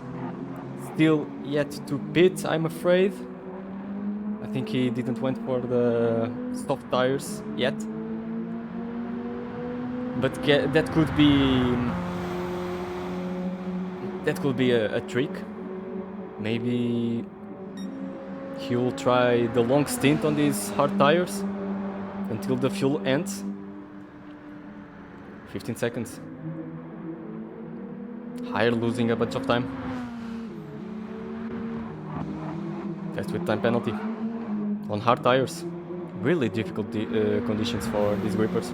Still yet to pit, I'm afraid. I think he didn't went for the soft tires yet. But that could be a trick. Maybe he'll try the long stint on these hard tires until the fuel ends. 15 seconds. Higher losing a bunch of time. Test with time penalty on hard tires. Really difficult conditions for these grippers.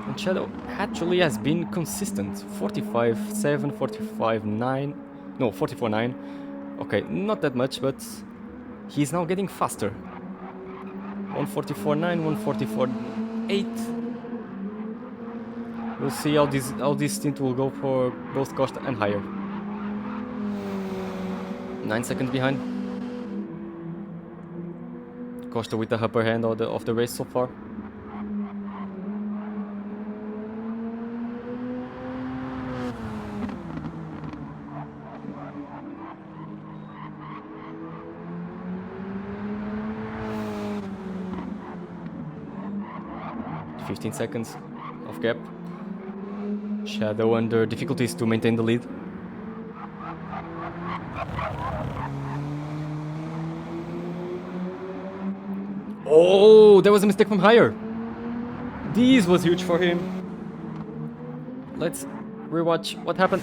And Shadow actually has been consistent. 45.7, 45.9, no, 44.9. Okay, not that much, but he's now getting faster. 144.9, 144.8. We'll see how this stint will go for both Costa and Higher. 9 seconds behind. Costa with the upper hand of the race so far. .15 seconds of gap. Shadow under difficulties to maintain the lead. Oh, there was a mistake from Higher. This was huge for him. Let's rewatch what happened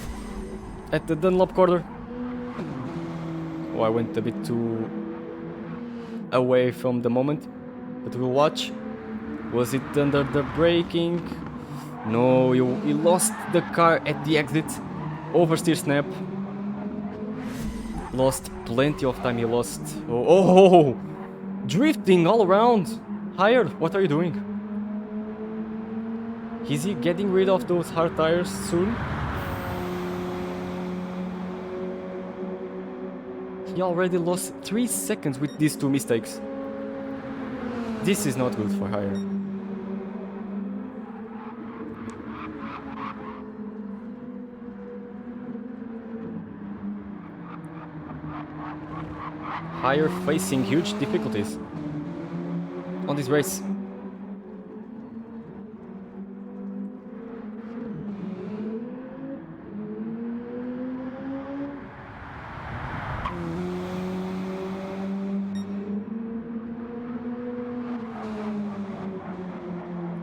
at the Dunlop corner. Oh, I went a bit too away from the moment, but we'll watch. Was it under the braking? No, he lost the car at the exit. Oversteer snap. Lost plenty of time, he lost. Oh, drifting all around. Higher, what are you doing? Is he getting rid of those hard tires soon? He already lost 3 seconds with these two mistakes. This is not good for Hire. Hire facing huge difficulties on this race.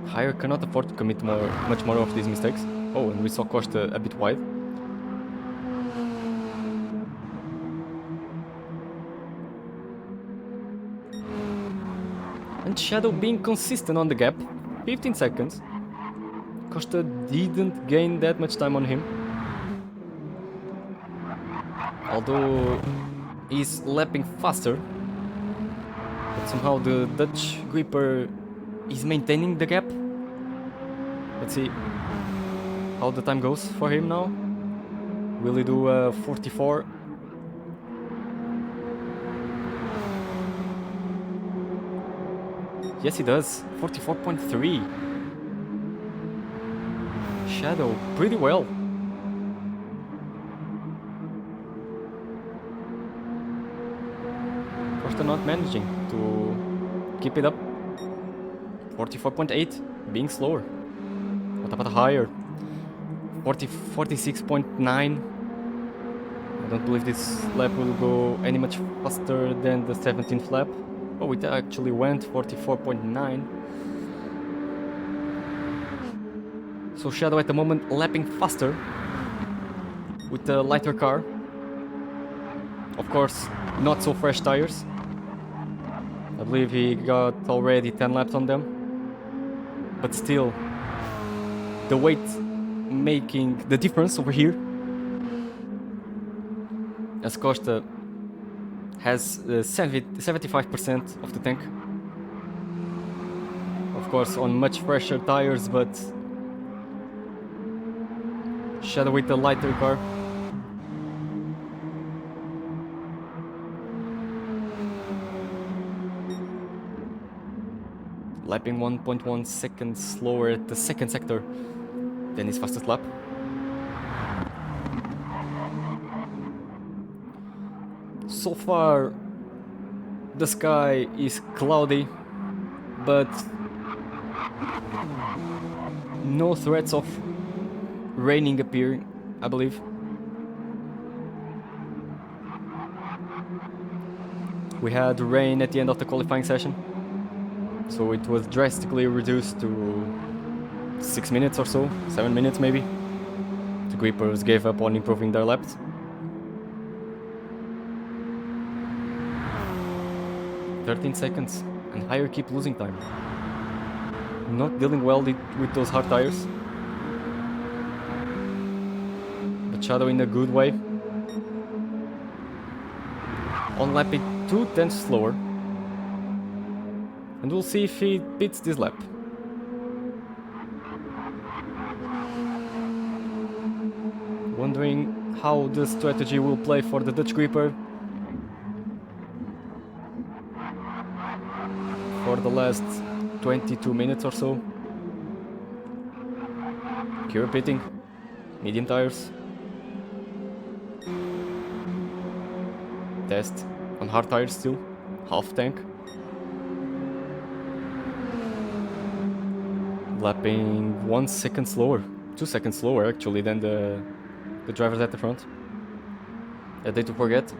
Hire cannot afford to commit much more of these mistakes. Oh, and we saw Costa a bit wide. And Shadow being consistent on the gap. 15 seconds. Costa didn't gain that much time on him. Although he's lapping faster. But somehow the Dutch gripper is maintaining the gap. Let's see how the time goes for him now. Will he do 44? Yes, he does. 44.3. Shadow, pretty well. Costa not managing to keep it up. 44.8, being slower. What about higher? 46.9. I don't believe this lap will go any much faster than the 17th lap. Oh, it actually went 44.9. So Shadow at the moment lapping faster with the lighter car. Of course, not so fresh tires. I believe he got already 10 laps on them. But still, the weight making the difference over here. As Costa has 75% of the tank. Of course, on much fresher tires, but Shadow with the lighter car. Lapping 1.1 seconds slower at the second sector than his fastest lap. So far, the sky is cloudy, but no threats of raining appearing, I believe. We had rain at the end of the qualifying session, so it was drastically reduced to 6 minutes or so, 7 minutes maybe. The grippers gave up on improving their laps. "13 seconds, and Higher keep losing time. Not dealing well with those hard tires. But Shadow in a good way. On lap 2/10 slower. And we'll see if he beats this lap. Wondering how the strategy will play for the Dutch gripper. For the last 22 minutes or so. Keep repeating. Medium tires. Test on hard tires still. Half tank. Lapping 1 second slower. 2 seconds slower actually than the drivers at the front. A day to forget.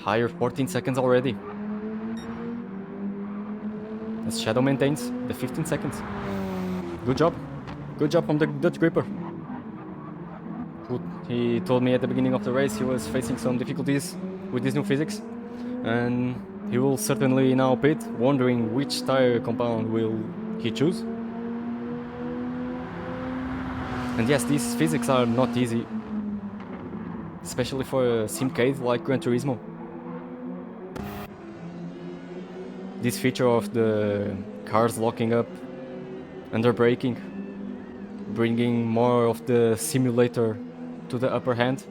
Higher 14 seconds already. As Shadow maintains the 15 seconds. Good job. Good job from the Dutch gripper. He told me at the beginning of the race he was facing some difficulties with this new physics. And he will certainly now pit, wondering which tire compound will he choose. And yes, these physics are not easy. Especially for a simcade like Gran Turismo. This feature of the cars locking up under braking, bringing more of the simulator to the upper hand.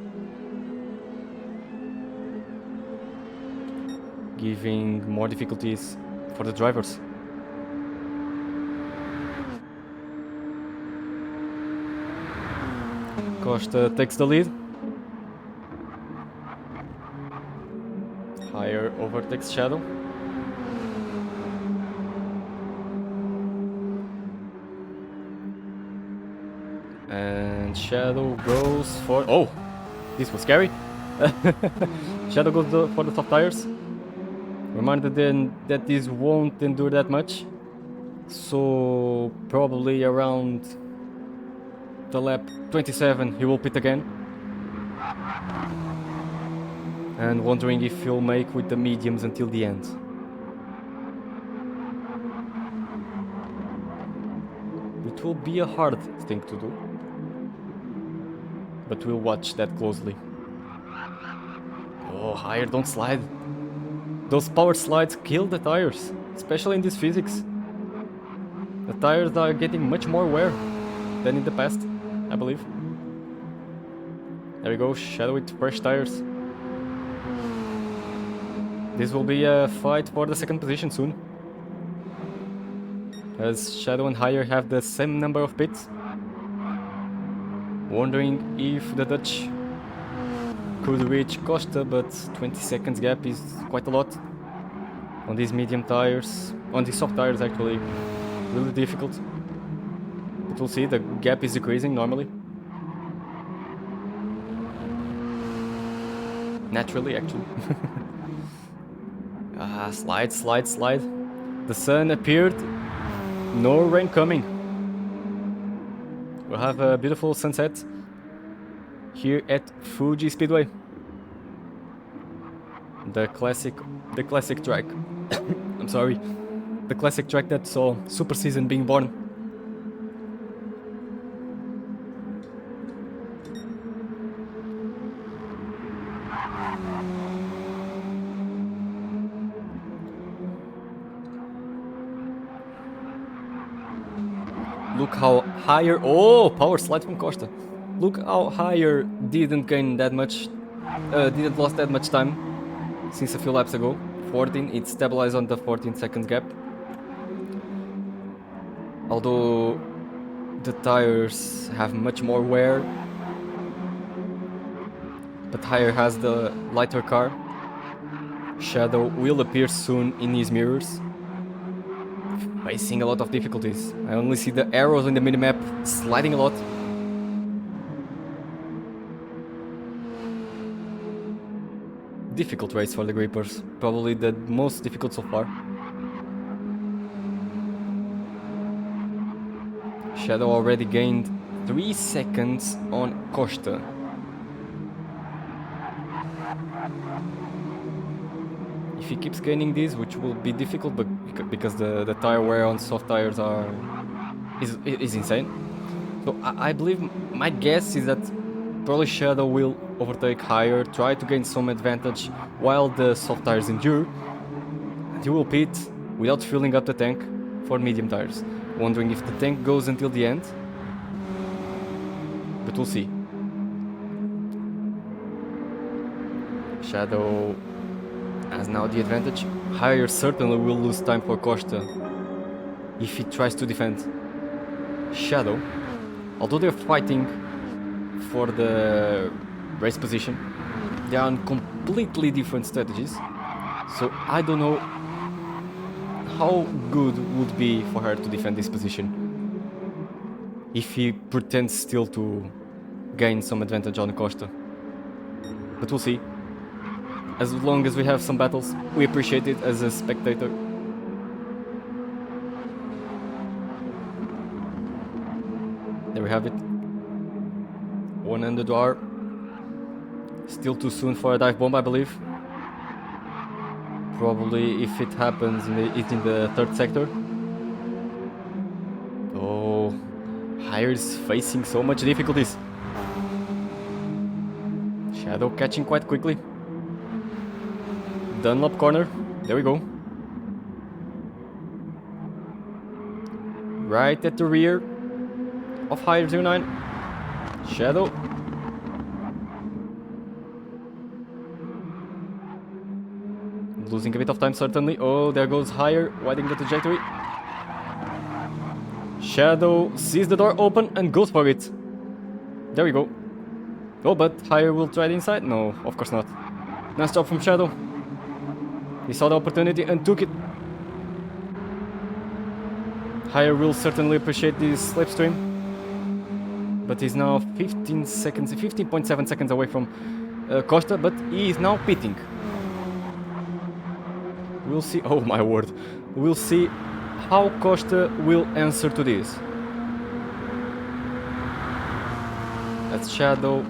giving more difficulties for the drivers. Costa takes the lead. Higher overtakes Shadow. And Shadow goes for... Oh! This was scary. Shadow goes for the soft tires. Reminded then that this won't endure that much. So probably around the lap 27 he will pit again. And wondering if he'll make with the mediums until the end. It will be a hard thing to do. But we'll watch that closely. Oh, higher, don't slide. Those power slides kill the tires, especially in this physics. The tires are getting much more wear than in the past, I believe. There we go, Shadow with fresh tires. This will be a fight for the second position soon. As Shadow and Higher have the same number of pits. Wondering if the Dutch could reach Costa, but 20 seconds gap is quite a lot. On these medium tires, on these soft tires actually, really difficult. But we'll see, the gap is decreasing normally. Naturally, actually. Slide, slide, slide. The sun appeared, no rain coming. We'll have a beautiful sunset here at Fuji Speedway. The classic track. I'm sorry. The classic track that saw Super Season being born. Look how Higher... Oh, power slide from Costa. Look how Higher didn't gain that much... didn't lost that much time since a few laps ago. 14, it stabilized on the 14 seconds gap. Although the tires have much more wear. But Higher has the lighter car. Shadow will appear soon in his mirrors. Facing a lot of difficulties. I only see the arrows in the minimap sliding a lot. Difficult race for the Grippers. Probably the most difficult so far. Shadow already gained 3 seconds on Costa. If he keeps gaining these, which will be difficult, but because the tire wear on soft tires is insane. So I believe, my guess is that probably Shadow will overtake Higher, try to gain some advantage while the soft tires endure. And he will pit without filling up the tank for medium tires. Wondering if the tank goes until the end. But we'll see. Shadow has now the advantage. Higher certainly will lose time for Costa if he tries to defend Shadow. Although they're fighting for the race position, they are on completely different strategies. So I don't know how good would be for her to defend this position if he pretends still to gain some advantage on Costa. But we'll see. As long as we have some battles, we appreciate it as a spectator. There we have it. 100 R. Still too soon for a dive bomb, I believe. Probably if it happens, it's in the third sector. Oh, Higher is facing so much difficulties. Shadow catching quite quickly. Dunlop corner, there we go. Right at the rear of Higher 09. Shadow. Losing a bit of time, certainly. Oh, there goes Higher, widening the trajectory. Shadow sees the door open and goes for it. There we go. Oh, but Higher will try the inside? No, of course not. Nice job from Shadow. He saw the opportunity and took it. Higher will certainly appreciate this slipstream. But he's now 15.7 seconds away from Costa, but he is now pitting. We'll see. Oh my word. We'll see how Costa will answer to this. As Shadow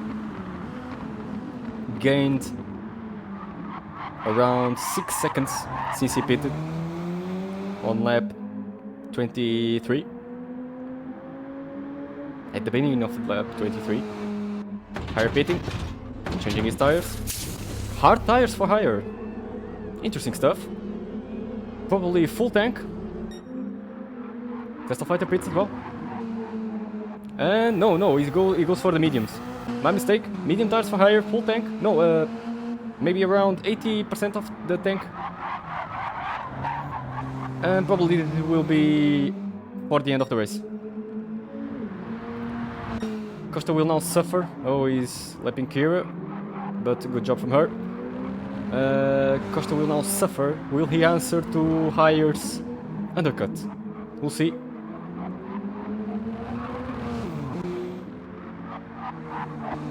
gained around 6 seconds since he pitted on lap 23. At the beginning of lap 23. Higher pitting, changing his tires. Hard tires for Higher. Interesting stuff. Probably full tank. Test of Fighter pits as well. And no, he goes for the mediums. My mistake. Medium tires for Higher, full tank. No, maybe around 80% of the tank. And probably it will be for the end of the race. Costa will now suffer. Oh, he's lapping Kira, but good job from her. Costa will now suffer. Will he answer to Higher's undercut? We'll see.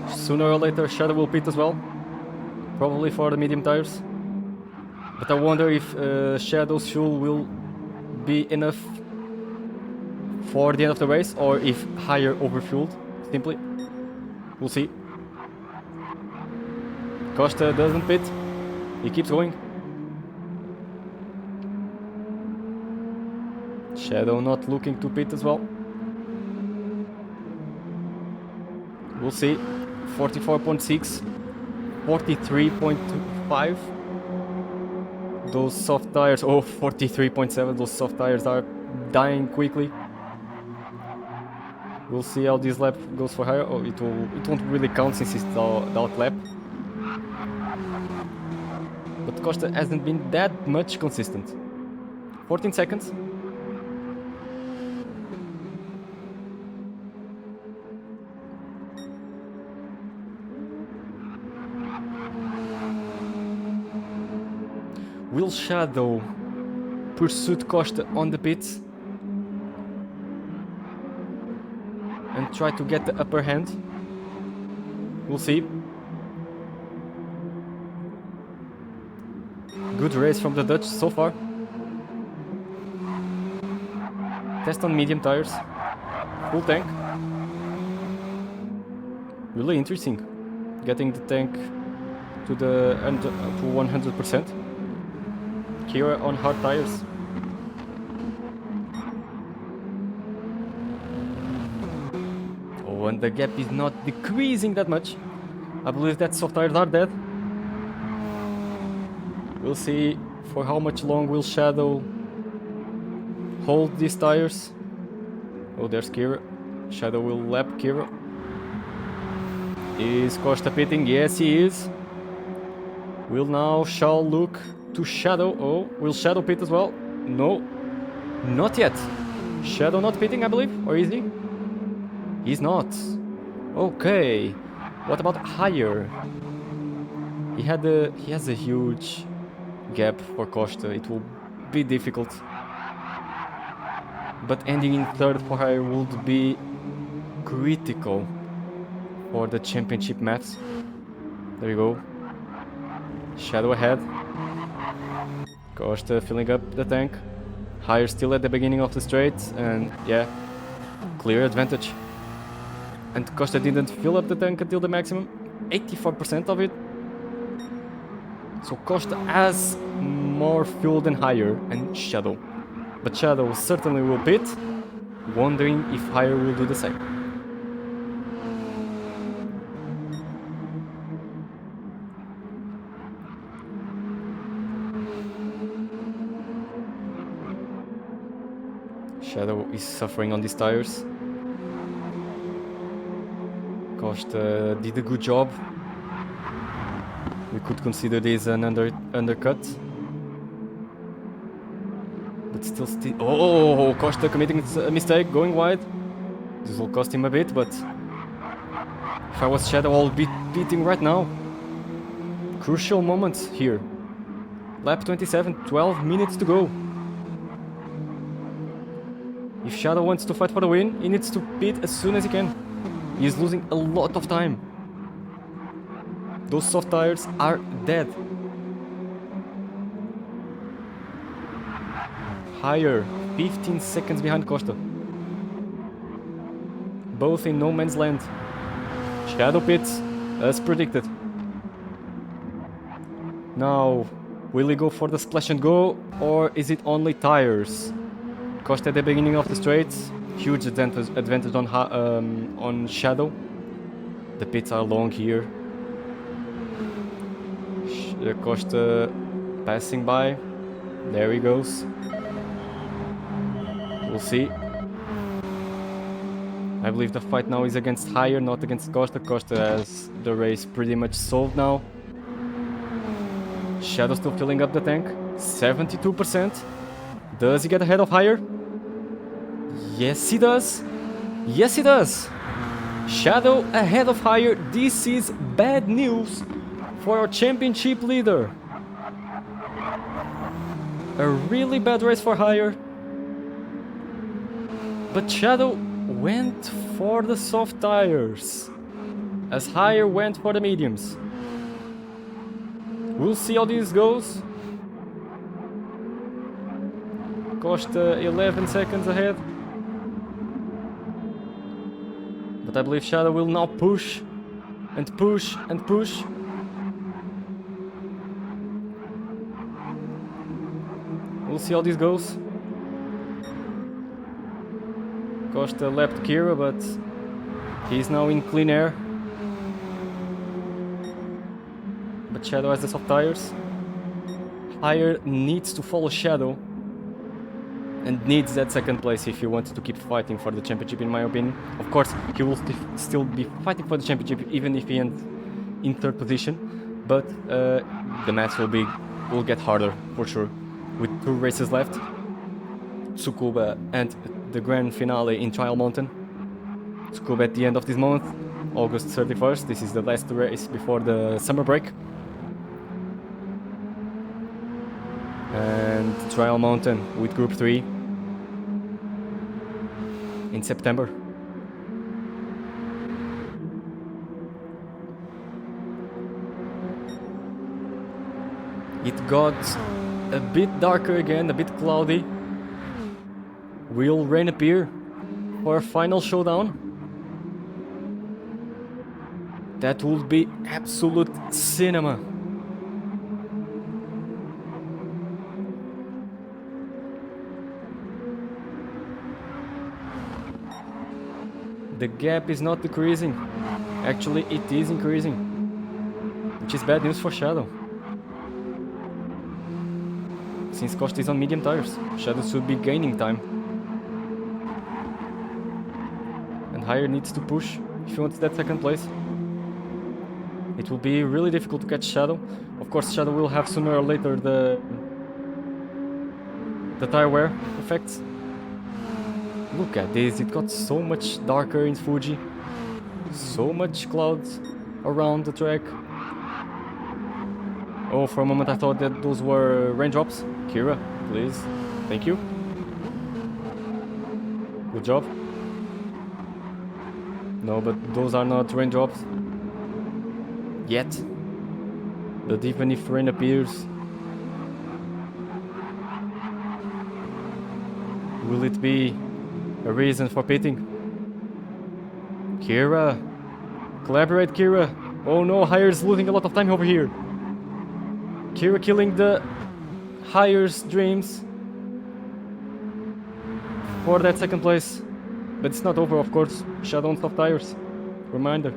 Sooner or later, Shadow will pit as well. Probably for the medium tires. But I wonder if Shadow's fuel will be enough for the end of the race, or if Higher overfueled. Simply. We'll see. Costa doesn't pit. He keeps going. Shadow not looking to pit as well. We'll see. 44.6. 43.5. Those soft tires. Oh, 43.7. Those soft tires are dying quickly. We'll see how this lap goes for Higher. Oh, it won't really count since it's the out lap. But Costa hasn't been that much consistent. 14 seconds. Will Shadow pursue Costa on the pits and try to get the upper hand? We'll see. Good race from the Dutch so far. Test on medium tires. Full tank. Really interesting. Getting the tank to the to 100%. Kira on hard tires. Oh, and the gap is not decreasing that much. I believe that soft tires are dead. We'll see for how much long will Shadow hold these tires. Oh, there's Kira. Shadow will lap Kira. Is Costa pitting? Yes, he is. Will now shall look to Shadow. Oh, will Shadow pit as well? No, not yet. Shadow not pitting, I believe, or is he? He's not. Okay. What about Higher? He has a huge gap for Costa. It will be difficult. But ending in third for Higher would be critical for the championship maths. There you go. Shadow ahead. Costa filling up the tank. Higher still at the beginning of the straight, and yeah, clear advantage. And Costa didn't fill up the tank until the maximum, 84% of it. So Costa has more fuel than Higher and Shadow. But Shadow certainly will pit, wondering if Higher will do the same. Shadow is suffering on these tires. Costa did a good job. We could consider this an undercut. But still... Oh, Costa committing a mistake, going wide. This will cost him a bit, but... If I was Shadow, I'll be beating right now. Crucial moments here. Lap 27, 12 minutes to go. If Shadow wants to fight for the win, he needs to pit as soon as he can. He's losing a lot of time. Those soft tires are dead. Higher, 15 seconds behind Costa. Both in no man's land. Shadow pits, as predicted. Now, will he go for the splash and go, or is it only tires? Costa at the beginning of the straight, huge advantage on Shadow. The pits are long here. Costa passing by. There he goes. We'll see. I believe the fight now is against Higher, not against Costa. Costa has the race pretty much solved now. Shadow still filling up the tank. 72%. Does he get ahead of Higher? Yes, he does. Yes, he does. Shadow ahead of Higher. This is bad news for our championship leader. A really bad race for Higher. But Shadow went for the soft tires, as Higher went for the mediums. We'll see how this goes. Costa 11 seconds ahead. But I believe Shadow will now push and push and push. We'll see how this goes. Costa left Kira, but he's now in clean air. But Shadow has the soft tires. Higher needs to follow Shadow and needs that second place if he wants to keep fighting for the championship, in my opinion. Of course, he will still be fighting for the championship even if he ends in third position. But the match will get harder for sure. With 2 races left, Tsukuba and the grand finale in Trial Mountain. Tsukuba at the end of this month, August 31st. This is the last race before the summer break. And Trial Mountain with Group 3 in September. It got a bit darker again, a bit cloudy. Will rain appear for a final showdown? That would be absolute cinema. The gap is not decreasing. Actually, it is increasing, which is bad news for Shadow. Since Costa is on medium tires, Shadow should be gaining time. And Higher needs to push if he wants that second place. It will be really difficult to catch Shadow. Of course, Shadow will have sooner or later the tire wear effects. Look at this, it got so much darker in Fuji. So much clouds around the track. Oh, for a moment I thought that those were raindrops. Kira, please. Thank you. Good job. No, but those are not raindrops. Yet. But even if rain appears, will it be a reason for pitting? Kira! Collaborate, Kira! Oh no, Higher's losing a lot of time over here. Kira killing the Higher's dreams for that second place. But it's not over, of course. Shadow on soft tires. Reminder.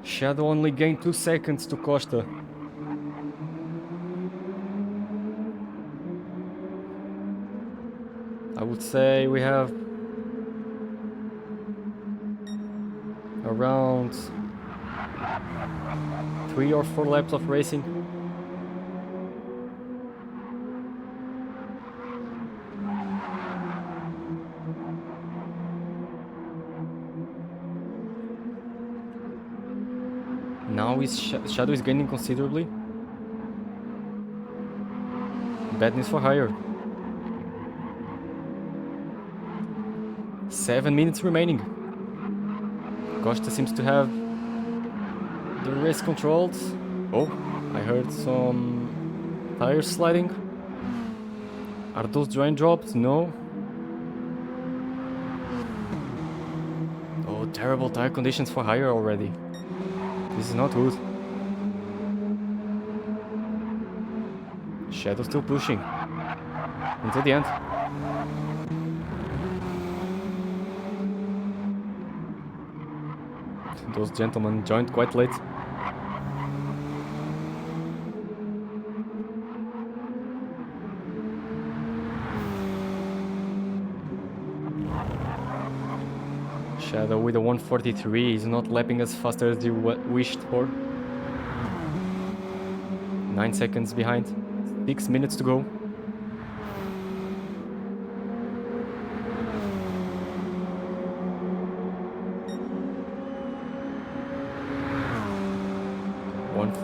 Shadow only gained 2 seconds to Costa. I would say we have around 3 or 4 laps of racing. Now his shadow is gaining considerably. Bad news for Hire. 7 minutes remaining. Costa seems to have the race controlled. Oh, I heard some tires sliding. Are those joint drops? No. Oh, terrible tire conditions for Hire already. This is not good. Shadow still pushing until the end. Those gentlemen joined quite late. Shadow with a 143 is not lapping as fast as you wished for. 9 seconds behind. 6 minutes to go.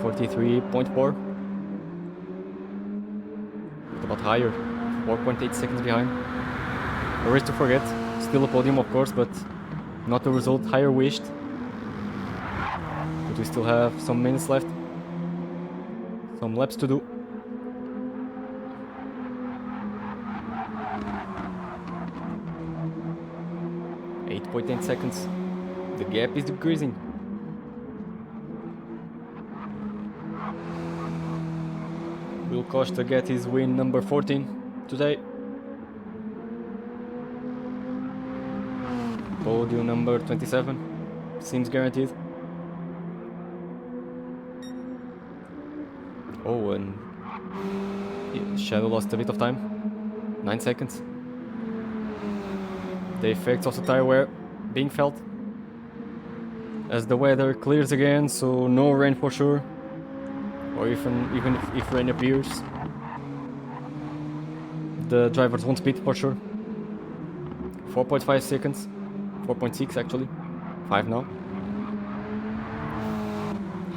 .43.4. What about Hire? 4.8 seconds behind. No race to forget. Still a podium, of course, but not the result Hire wished. But we still have some minutes left. Some laps to do. .8 seconds. The gap is decreasing. Will Costa get his win number 14 today? Podium number 27 seems guaranteed. Oh, and Shadow lost a bit of time. 9 seconds. The effects of the tire wear being felt as the weather clears again, so no rain for sure. Or even if rain appears, the drivers won't speed for sure. 4.5 seconds. 4.6 actually. 5 now.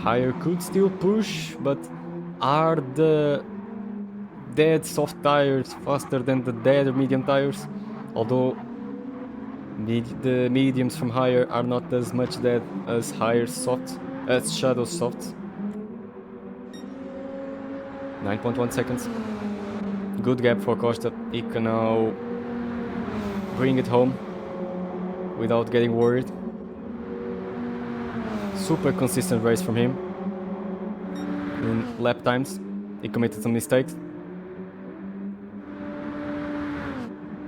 Hire could still push, but are the dead soft tires faster than the dead medium tires? Although the mediums from Hire are not as much dead as Hire soft, as Shadow soft. 9.1 seconds. Good gap for Costa. He can now bring it home without getting worried. Super consistent race from him. In lap times, he committed some mistakes.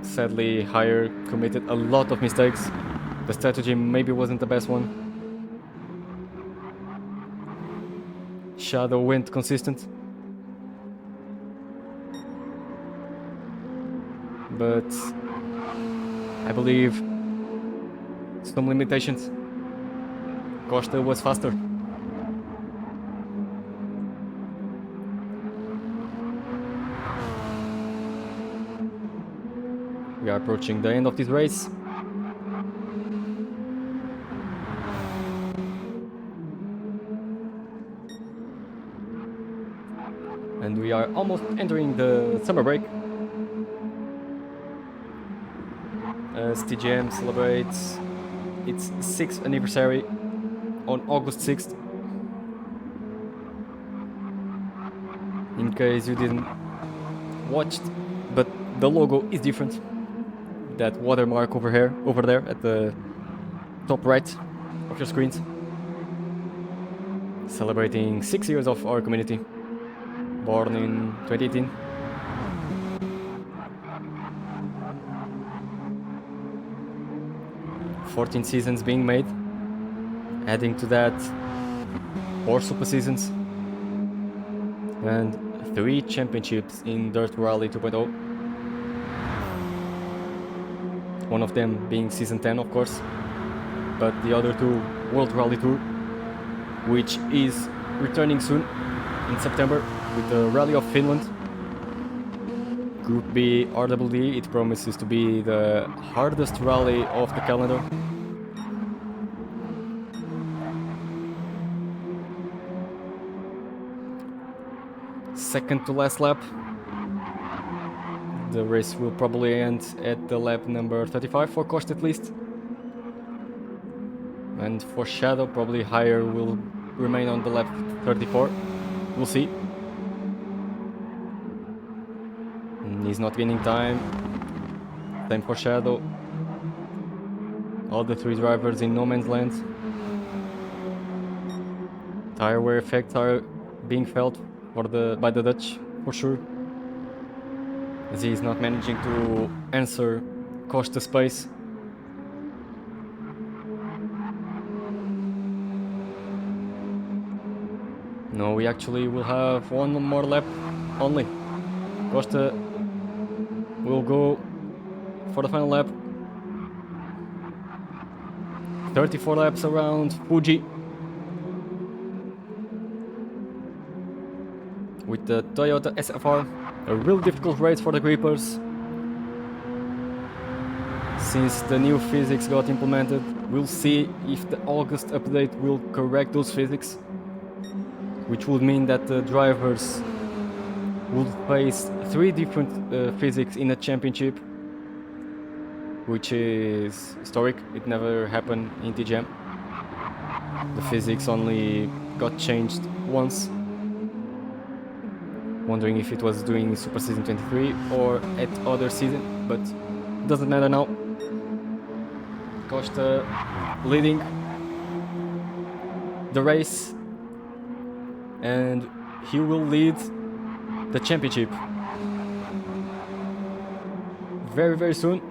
Sadly, Hire committed a lot of mistakes. The strategy maybe wasn't the best one. Shadow went consistent. But I believe some limitations. Costa was faster. We are approaching the end of this race. And we are almost entering the summer break. As TGM celebrates its 6th anniversary on August 6th. In case you didn't watch, but the logo is different. That watermark over there at the top right of your screens. Celebrating 6 years of our community. Born in 2018. "14 seasons being made, adding to that 4 super seasons and 3 championships in Dirt Rally 2.0. One of them being season 10, of course, but the other 2 World Rally Tour, which is returning soon in September with the Rally of Finland. Group B RWD, it promises to be the hardest rally of the calendar. second to last lap. The race will probably end at the lap number 35 for Costa at least. And for Shadow, probably higher will remain on the lap 34. We'll see. And he's not gaining time. Same for Shadow. All the three drivers in no man's land. Tire wear effects are being felt by the Dutch, for sure. As he is not managing to answer Costa's pace. No, we actually will have one more lap only. Costa will go for the final lap. 34 laps around Fuji. With the Toyota SFR. A real difficult race for the Creepers. Since the new physics got implemented, we'll see if the August update will correct those physics. Which would mean that the drivers will face 3 different physics in a championship. Which is historic, it never happened in TGM. The physics only got changed once. Wondering if it was during Super Season 23 or at other season, but doesn't matter now. Costa leading the race, and he will lead the championship very soon.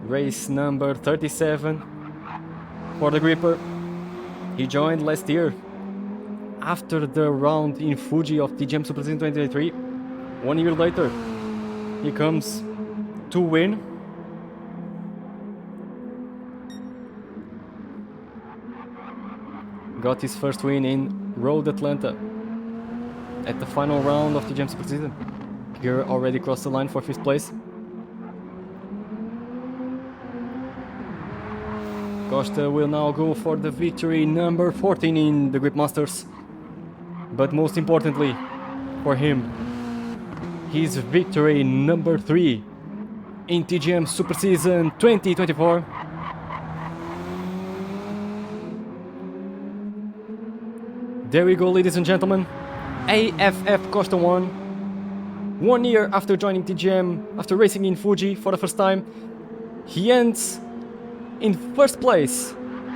Race number 37 for the Gripper. He joined last year after the round in Fuji of TGM Super Season 2023. 1 year later, he comes to win. Got his first win in Road Atlanta at the final round of TGM Super Season. Here already crossed the line for 5th place. Costa will now go for the victory number 14 in the Grip Masters. But most importantly for him, his victory number 3 in TGM Super Season 2024. There we go, ladies and gentlemen. AFF Costa won. 1 year after joining TGM, after racing in Fuji for the first time, he ends in first place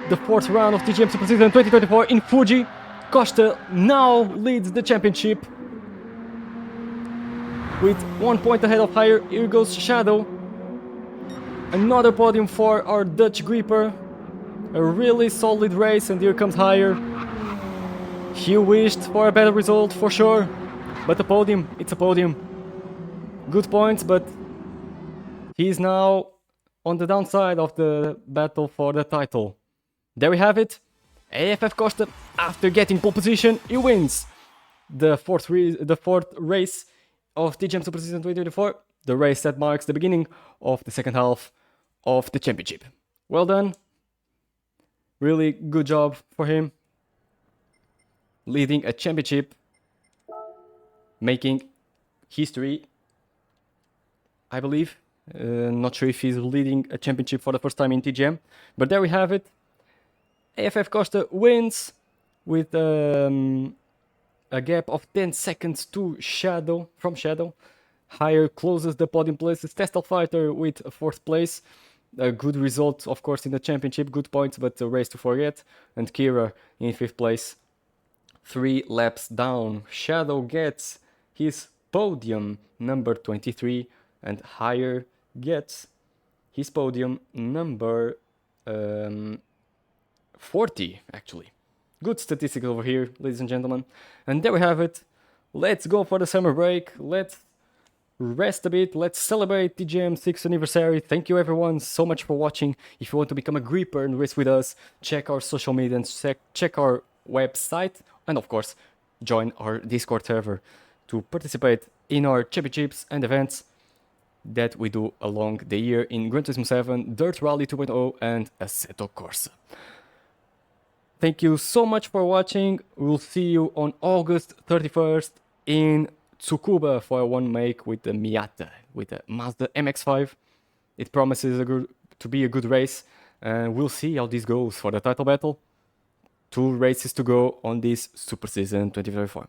the 4th round of TGM Super Season 2024 in Fuji. Costa now leads the championship with 1 point ahead of higher. Here goes Shadow. Another podium for our Dutch Gripper. A really solid race, and here comes higher. He wished for a better result for sure, but a podium, it's a podium. Good points, but he's now on the downside of the battle for the title. There we have it. AFF Costa, after getting pole position, he wins the fourth race of TGM Super Season 2024, the race that marks the beginning of the second half of the championship. Well done. Really good job for him. Leading a championship, making history, I believe. Not sure if he's leading a championship for the first time in TGM, but there we have it. AFF Costa wins with a gap of 10 seconds to Shadow, from Shadow. Higher closes the podium places. Testel Fighter with 4th place. A good result, of course, in the championship. Good points, but a race to forget. And Kira in 5th place. 3 laps down. Shadow gets his podium number 23, and higher gets his podium number 40, actually. Good statistics over here, ladies and gentlemen. And there we have it. Let's go for the summer break. Let's rest a bit. Let's celebrate TGM 6th anniversary. Thank you everyone so much for watching. If you want to become a gripper and race with us, check our social media and check our website. And of course, join our Discord server to participate in our championships and events that we do along the year in Gran Turismo 7, Dirt Rally 2.0 and Assetto Corsa. Thank you so much for watching. We'll see you on August 31st in Tsukuba for one make with the Miata, with the Mazda MX-5. It promises to be a good race, and we'll see how this goes for the title battle. 2 races to go on this Super Season 2024.